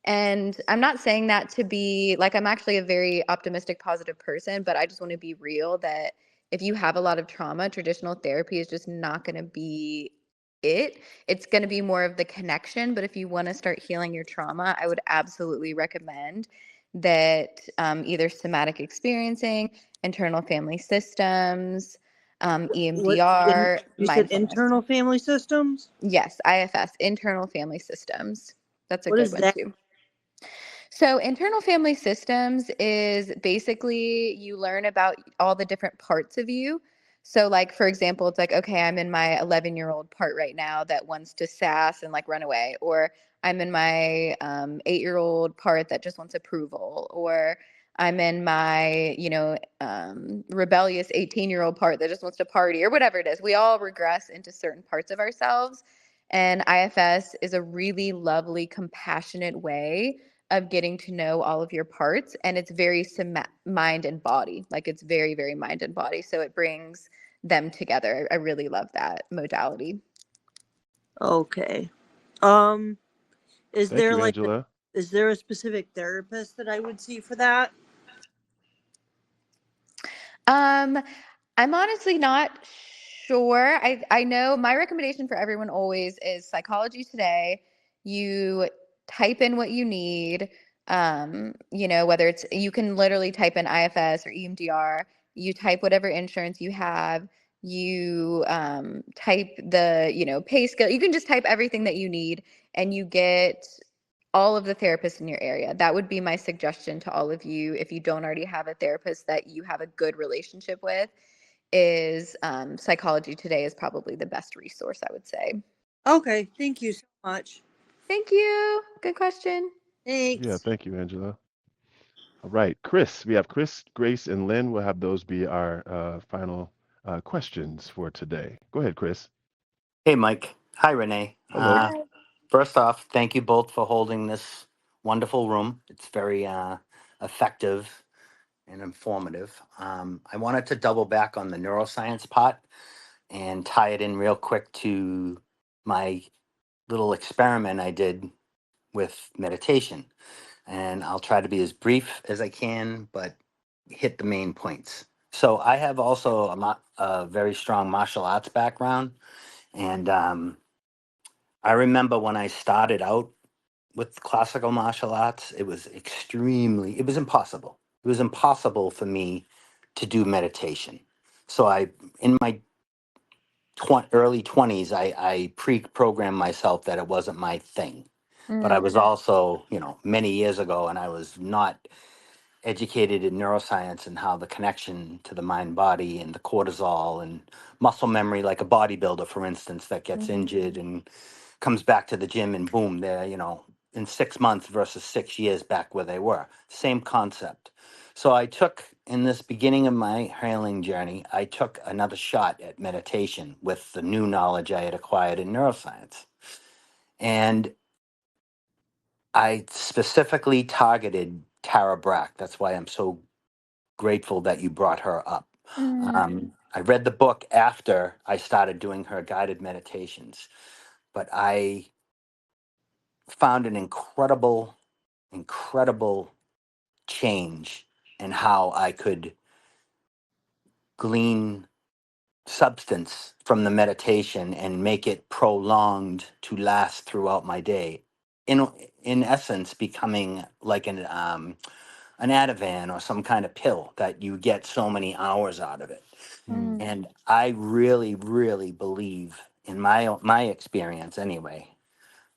And I'm not saying that to be like, I'm actually a very optimistic, positive person, but I just want to be real that if you have a lot of trauma, traditional therapy is just not going to be it. It's going to be more of the connection. But if you want to start healing your trauma, I would absolutely recommend that either somatic experiencing, internal family systems, What EMDR, you said? mindfulness. Internal family systems? Yes, IFS, internal family systems. That's a What good is one that? too. So, internal family systems is basically you learn about all the different parts of you. So, like, for example, it's like, okay, I'm in my 11-year-old part right now that wants to sass and like run away, or I'm in my 8-year-old part that just wants approval, or I'm in my, rebellious 18-year-old part that just wants to party, or whatever it is. We all regress into certain parts of ourselves. And IFS is a really lovely, compassionate way of getting to know all of your parts, and it's very mind and body, like it's very, very mind and body, so it brings them together. I really love that modality. Okay. Is Thank there you, like Angela. is there a specific therapist that I would see for that? um I'm honestly not sure. I know my recommendation for everyone always is Psychology Today. You type in what you need. Whether it's, you can literally type in IFS or EMDR. You type whatever insurance you have. You type the, pay scale. You can just type everything that you need, and you get all of the therapists in your area. That would be my suggestion to all of you. If you don't already have a therapist that you have a good relationship with, is Psychology Today is probably the best resource, I would say. Okay, thank you so much. Thank you. Good question. Yeah, Thanks. thank you, Angela. All right, Chris. We have Chris, Grace, and Lynn. We'll have those be our final questions for today. Go ahead, Chris. Hey, Mike. Hi, Renee. Hello. Hi. First off, thank you both for holding this wonderful room. It's very effective and informative. I wanted to double back on the neuroscience part and tie it in real quick to my little experiment I did with meditation. And I'll try to be as brief as I can, but hit the main points. So I have also a very strong martial arts background. And I remember when I started out with classical martial arts, it was it was impossible. It was impossible for me to do meditation. So in my early 20s, I pre-programmed myself that it wasn't my thing. But I was also, many years ago, and I was not educated in neuroscience and how the connection to the mind body and the cortisol and muscle memory, like a bodybuilder, for instance, that gets injured and comes back to the gym and boom, they're, in 6 months versus 6 years back where they were. Same concept. So I took, in this beginning of my healing journey, I took another shot at meditation with the new knowledge I had acquired in neuroscience. And I specifically targeted Tara Brach. That's why I'm so grateful that you brought her up. I read the book after I started doing her guided meditations, but I found an incredible change in how I could glean substance from the meditation and make it prolonged to last throughout my day. In in essence, becoming like an Ativan or some kind of pill that you get so many hours out of it. And I really, really believe in my experience anyway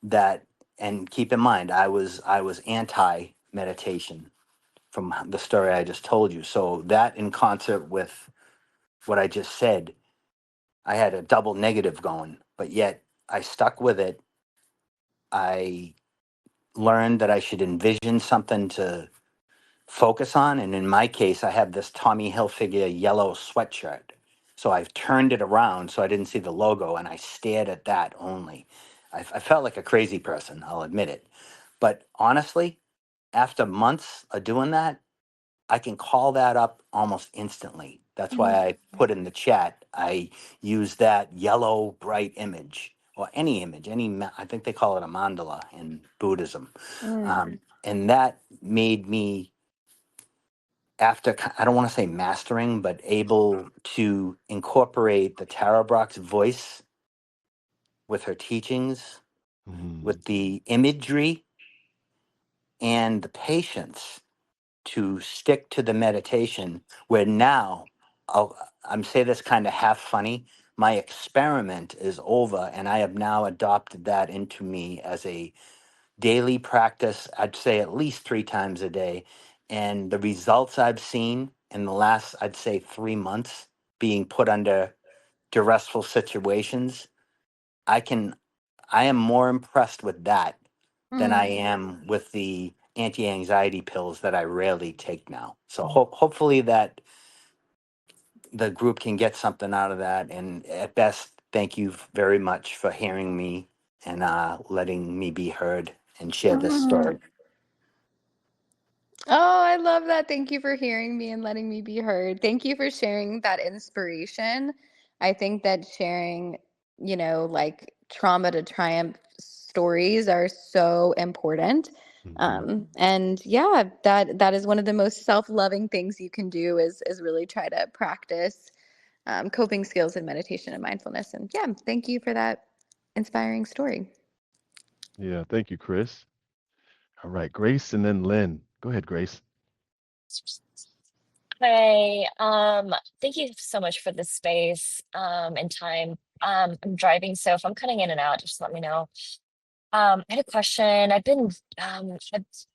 that, and keep in mind I was anti meditation from the story I just told you. So that in concert with what I just said, I had a double negative going, but yet I stuck with it. I learned that I should envision something to focus on. And in my case, I have this Tommy Hilfiger yellow sweatshirt. So I've turned it around so I didn't see the logo and I stared at that only. I felt like a crazy person, I'll admit it. But honestly, after months of doing that, I can call that up almost instantly. That's why I put in the chat, I use that yellow bright image or any image, I think they call it a mandala in Buddhism. And that made me, after, I don't want to say mastering, but able to incorporate the Tara Brach's voice with her teachings, Mm, with the imagery and the patience to stick to the meditation, where now I'm say this kind of half funny. My experiment is over, and I have now adopted that into me as a daily practice. I'd say at least 3 times a day, and the results I've seen in the last, I'd say, 3 months, being put under duressful situations, I can, I am more impressed with that than I Mm. am with the anti-anxiety pills that I rarely take now. So hopefully that the group can get something out of that. And at best, thank you very much for hearing me and letting me be heard and share this Mm. story. Oh, I love that. Thank you for hearing me and letting me be heard. Thank you for sharing that inspiration. I think that sharing, like trauma to triumph stories are so important. mhm. And yeah, that is one of the most self-loving things you can do is really try to practice coping skills in meditation and mindfulness. And yeah, thank you for that inspiring story. Yeah, thank you, Chris. All right, Grace and then Lynn. Go ahead, Grace. Hi, thank you so much for this space, and time. I'm driving, so if I'm cutting in and out, just let me know. I had a question. I'm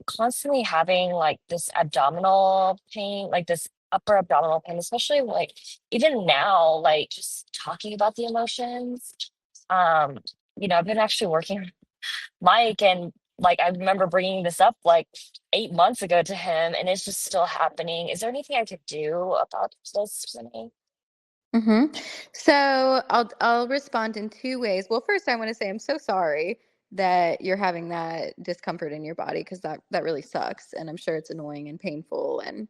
constantly having like this abdominal pain, like this upper abdominal pain, especially like even now, like just talking about the emotions. Um, I've been actually working Mike, and like I remember bringing this up like 8 months ago to him, and it's just still happening. Is there anything I could do about this, Renee? hmm So I'll respond in two ways. Well, first I want to say I'm so sorry that you're having that discomfort in your body because that really sucks, and I'm sure it's annoying and painful, and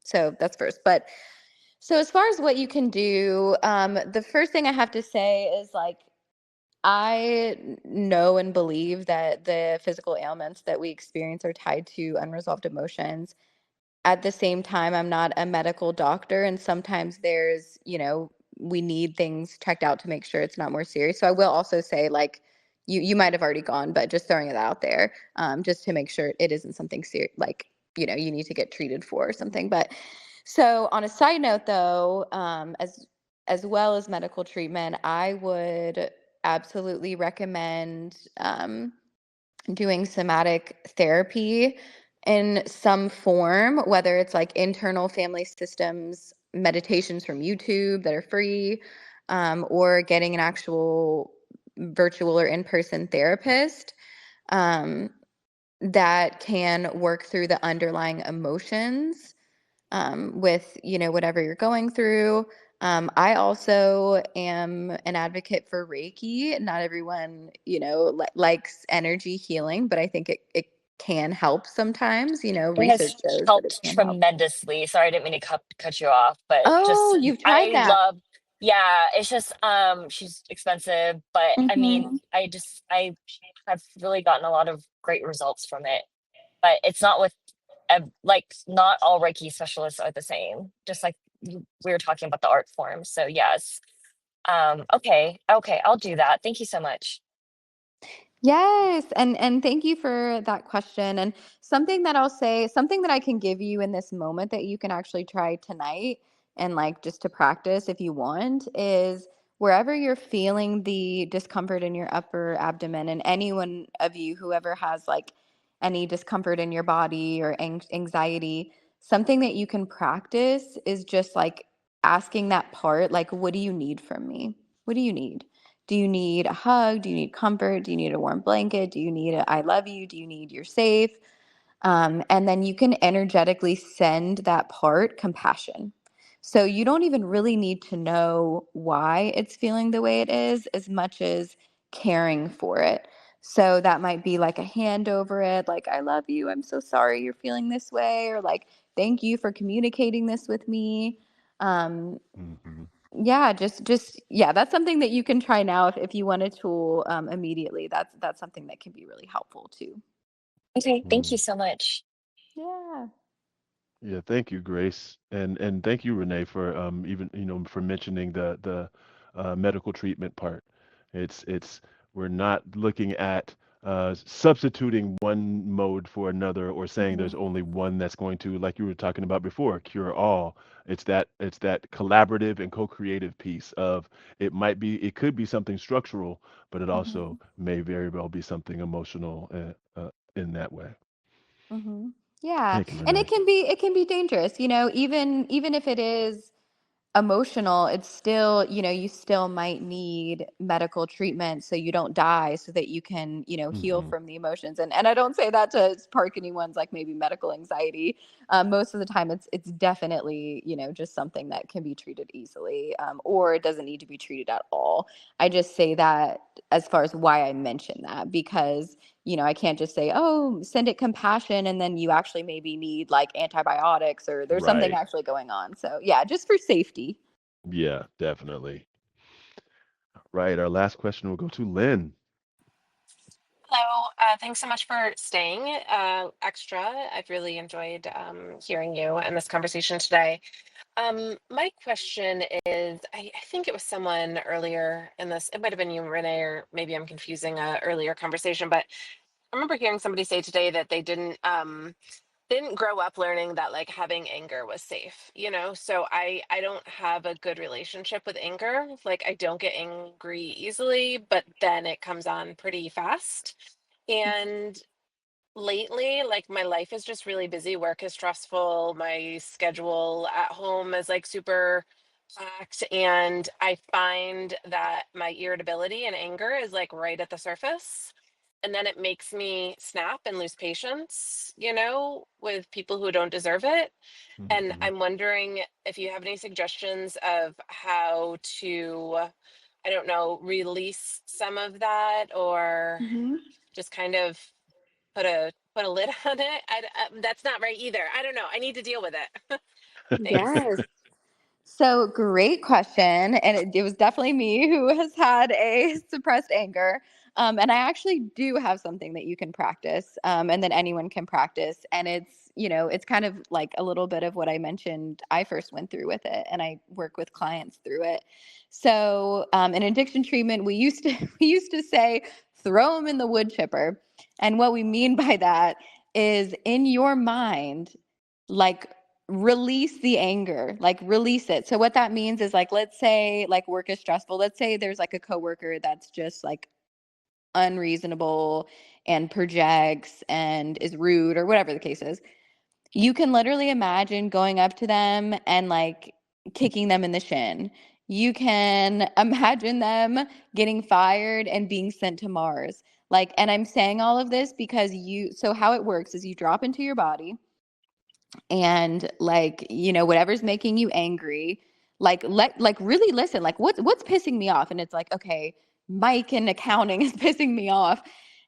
so that's first. But so as far as what you can do, the first thing I have to say is like know and believe that the physical ailments that we experience are tied to unresolved emotions. At the same time, I'm not a medical doctor, and sometimes we need things checked out to make sure it's not more serious. So I will also say, like, you might have already gone, but just throwing it out there, just to make sure it isn't something serious, like, you need to get treated for or something. But so on a side note, though, as well as medical treatment, I would absolutely recommend doing somatic therapy in some form, whether it's like internal family systems meditations from YouTube that are free, or getting an actual virtual or in-person therapist um, that can work through the underlying emotions with whatever you're going through. I also am an advocate for Reiki. Not everyone likes energy healing, but I think it can help sometimes. It Research has shows that it helped can help. tremendously. Sorry, I didn't mean to cut you off, but Oh, just you've tried I that. love, yeah, it's just she's expensive, but I mean, Hmm I have really gotten a lot of great results from it. But it's not with like not all Reiki specialists are the same. Just like we were talking about the art form. So yes. Okay, I'll do that. Thank you so much. Yes, and thank you for that question. And something that I'll say, something that I can give you in this moment that you can actually try tonight and like just to practice if you want is wherever you're feeling the discomfort in your upper abdomen, and any one of you whoever has like any discomfort in your body or anxiety, something that you can practice is just like asking that part, like, what do you need from me? What do you need? Do you need a hug? Do you need comfort? Do you need a warm blanket? Do you need a I love you? Do you need you're safe? And then you can energetically send that part compassion. So you don't even really need to know why it's feeling the way it is as much as caring for it. So that might be like a hand over it, like, I love you. I'm so sorry you're feeling this way. Or like, thank you for communicating this with me. Um, Hmm. yeah, just yeah, that's something that you can try now if you want a tool immediately. That's something that can be really helpful too. Okay, thank you Mm. so much. Yeah. Yeah, thank you, Grace, and thank you, Renee, for even for mentioning the medical treatment part. It's we're not looking at substituting one mode for another or saying Hmm. there's only one that's going to, like you were talking about before, cure all. It's that collaborative and co-creative piece of it could be something structural, but it Hmm. also may very well be something emotional in that way. Hmm. Yeah. Thank you, And Renee. it can be dangerous, even if it is emotional, it's still, you still might need medical treatment so you don't die, so that you can, heal Hmm. from the emotions. And I don't say that to spark anyone's like maybe medical anxiety. Most of the time it's definitely, just something that can be treated easily, or it doesn't need to be treated at all. I just say that as far as why I mention that, because I can't just say, oh, send it compassion, and then you actually maybe need like antibiotics or there's something Right. actually going on. So, yeah, just for safety. Yeah, definitely. Right. Our last question will go to Lynn. Hello. Thanks so much for staying extra. I've really enjoyed hearing you and this conversation today. My question is, I think it was someone earlier in this, it might have been you, Renee, or maybe I'm confusing a earlier conversation, but I remember hearing somebody say today that they didn't grow up learning that like having anger was safe, so I don't have a good relationship with anger. Like I don't get angry easily, but then it comes on pretty fast. And lately, like my life is just really busy. Work is stressful. My schedule at home is like super packed. And I find that my irritability and anger is like right at the surface. And then it makes me snap and lose patience, with people who don't deserve it. And Hmm. I'm wondering if you have any suggestions of how to, I don't know, release some of that, or Hmm. just kind of put a lid on it. That's not right either. I don't know. I need to deal with it. Thanks. Yes. So, great question. And it was definitely me who has had a suppressed anger. And I actually do have something that you can practice, and that anyone can practice. And it's kind of like a little bit of what I mentioned. I first went through with it, and I work with clients through it. So, in addiction treatment, we used to we used to say, throw them in the wood chipper. And what we mean by that is in your mind, like release the anger, like release it. So what that means is, like, let's say like work is stressful. Let's say there's like a coworker that's just like unreasonable and projects and is rude or whatever the case is. You can literally imagine going up to them and like kicking them in the shin. You can imagine them getting fired and being sent to Mars. Like, and I'm saying all of this because so how it works is you drop into your body, and like, whatever's making you angry, like really listen, like what's pissing me off. And it's like, okay, Mike in accounting is pissing me off.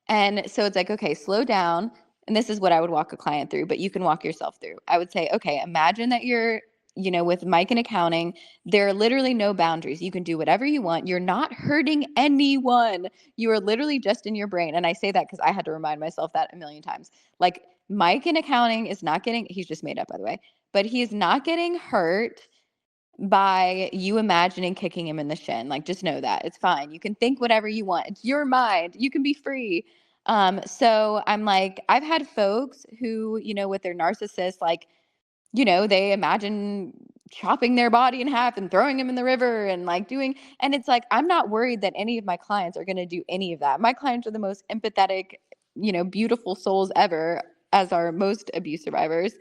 And so it's like, okay, slow down. And this is what I would walk a client through, but you can walk yourself through. I would say, okay, imagine that you're, with Mike in accounting, there are literally no boundaries. You can do whatever you want. You're not hurting anyone. You are literally just in your brain. And I say that because I had to remind myself that a million times. Like, Mike in accounting is not getting, he's just made up, by the way, but he is not getting hurt by you imagining kicking him in the shin. Like, just know that it's fine. You can think whatever you want. It's your mind. You can be free. So I'm like, I've had folks who, with their narcissist, like, they imagine chopping their body in half and throwing him in the river and like and it's like, I'm not worried that any of my clients are going to do any of that. My clients are the most empathetic, beautiful souls ever, as are most abuse survivors.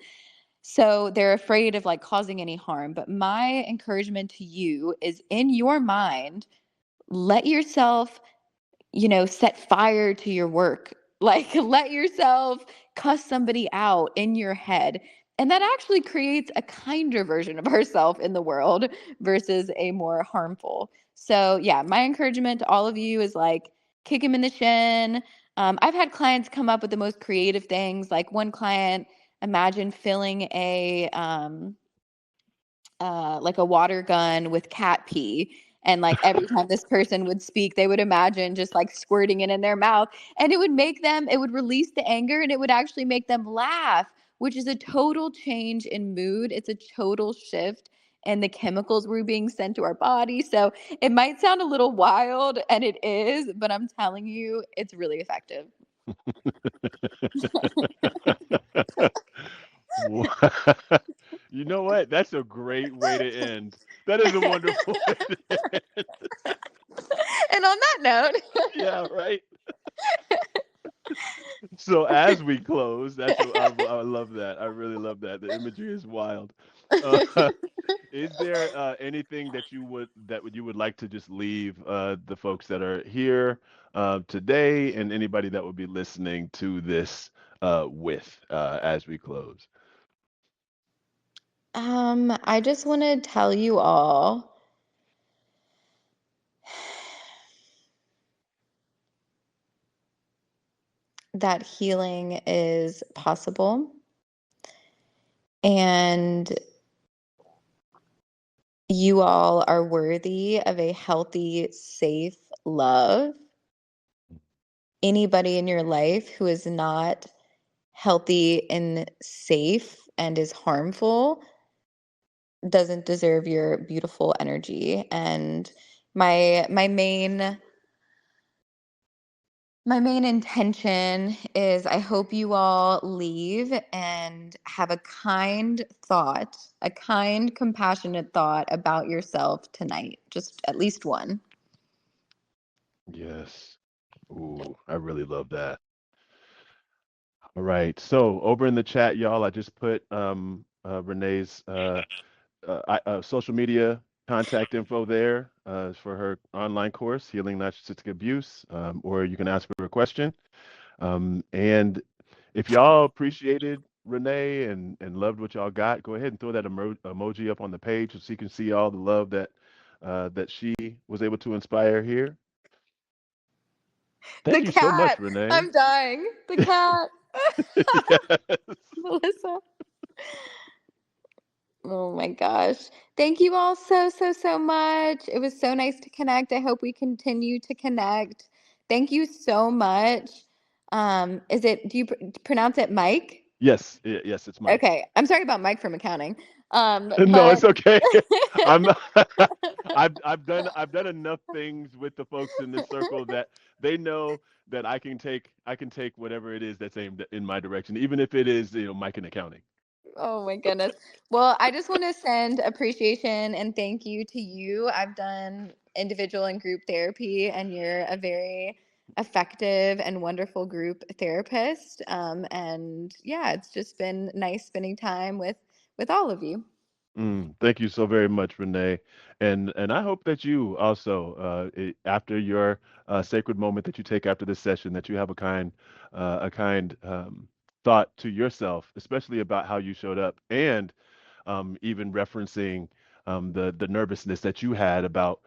So they're afraid of like causing any harm. But my encouragement to you is, in your mind, let yourself, set fire to your work. Like, let yourself cuss somebody out in your head. And that actually creates a kinder version of ourselves in the world versus a more harmful. So, yeah, my encouragement to all of you is like, kick him in the shin. I've had clients come up with the most creative things. Like, one client, imagine filling like a water gun with cat pee. And like every time this person would speak, they would imagine just like squirting it in their mouth. And it would release the anger, and it would actually make them laugh, which is a total change in mood. It's a total shift and the chemicals were being sent to our body. So it might sound a little wild, and it is, but I'm telling you, it's really effective. You know what? That's a great way to end. That is a wonderful way to end. And on that note, Yeah, right. So as we close, I love that. I really love that. The imagery is wild. Uh, is there anything that you would like to just leave the folks that are here today, and anybody that would be listening to this with as we close? I just want to tell you all that healing is possible, and you all are worthy of a healthy, safe love. Anybody in your life who is not healthy and safe and is harmful doesn't deserve your beautiful energy. And my main intention is I hope you all leave and have a kind thought, a kind, compassionate thought about yourself tonight. Just at least one. Yes. Ooh, I really love that. All right. So over in the chat, y'all, I just put Renee's social media contact info there for her online course, Healing Narcissistic Abuse, or you can ask her a question. And if y'all appreciated Renee and loved what y'all got, go ahead and throw that emoji up on the page so she can see all the love that she was able to inspire here. The Thank you so much, cat. Renee. I'm dying. The cat. Yes. Melissa. Oh my gosh. Thank you all so, so, so much. It was so nice to connect. I hope we continue to connect. Thank you so much. Do you pronounce it Mike? Yes, yes, it's Mike. Okay. I'm sorry about Mike from accounting. No, But it's okay. I'm not, I've done enough things with the folks in this circle that they know that I can take whatever it is that's aimed in my direction, even if it is, Mike in accounting. oh my goodness. Well, I just want to send appreciation and thank you to you. I've done individual and group therapy, and you're a very effective and wonderful group therapist. And yeah, it's just been nice spending time with all of you. Thank you so very much, Renee, and I hope that you also, after your sacred moment that you take after this session, that you have a kind thought to yourself, especially about how you showed up, and even referencing the nervousness that you had about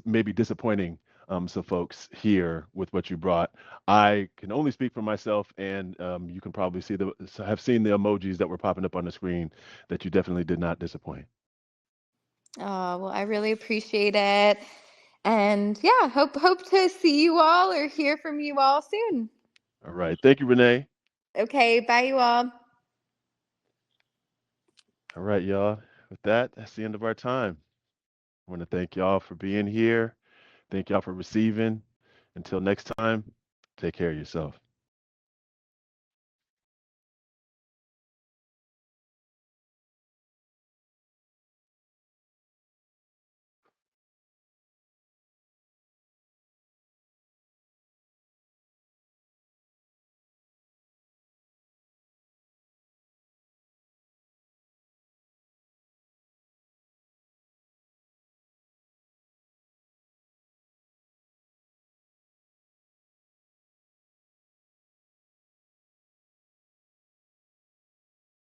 maybe disappointing some folks here with what you brought. I can only speak for myself, and you can probably have seen the emojis that were popping up on the screen that you definitely did not disappoint. Oh, well, I really appreciate it. And yeah, hope to see you all or hear from you all soon. All right. Thank you, Renee. Okay, bye you all. All right, y'all. With that, that's the end of our time. I want to thank y'all for being here. Thank y'all for receiving. Until next time, take care of yourself.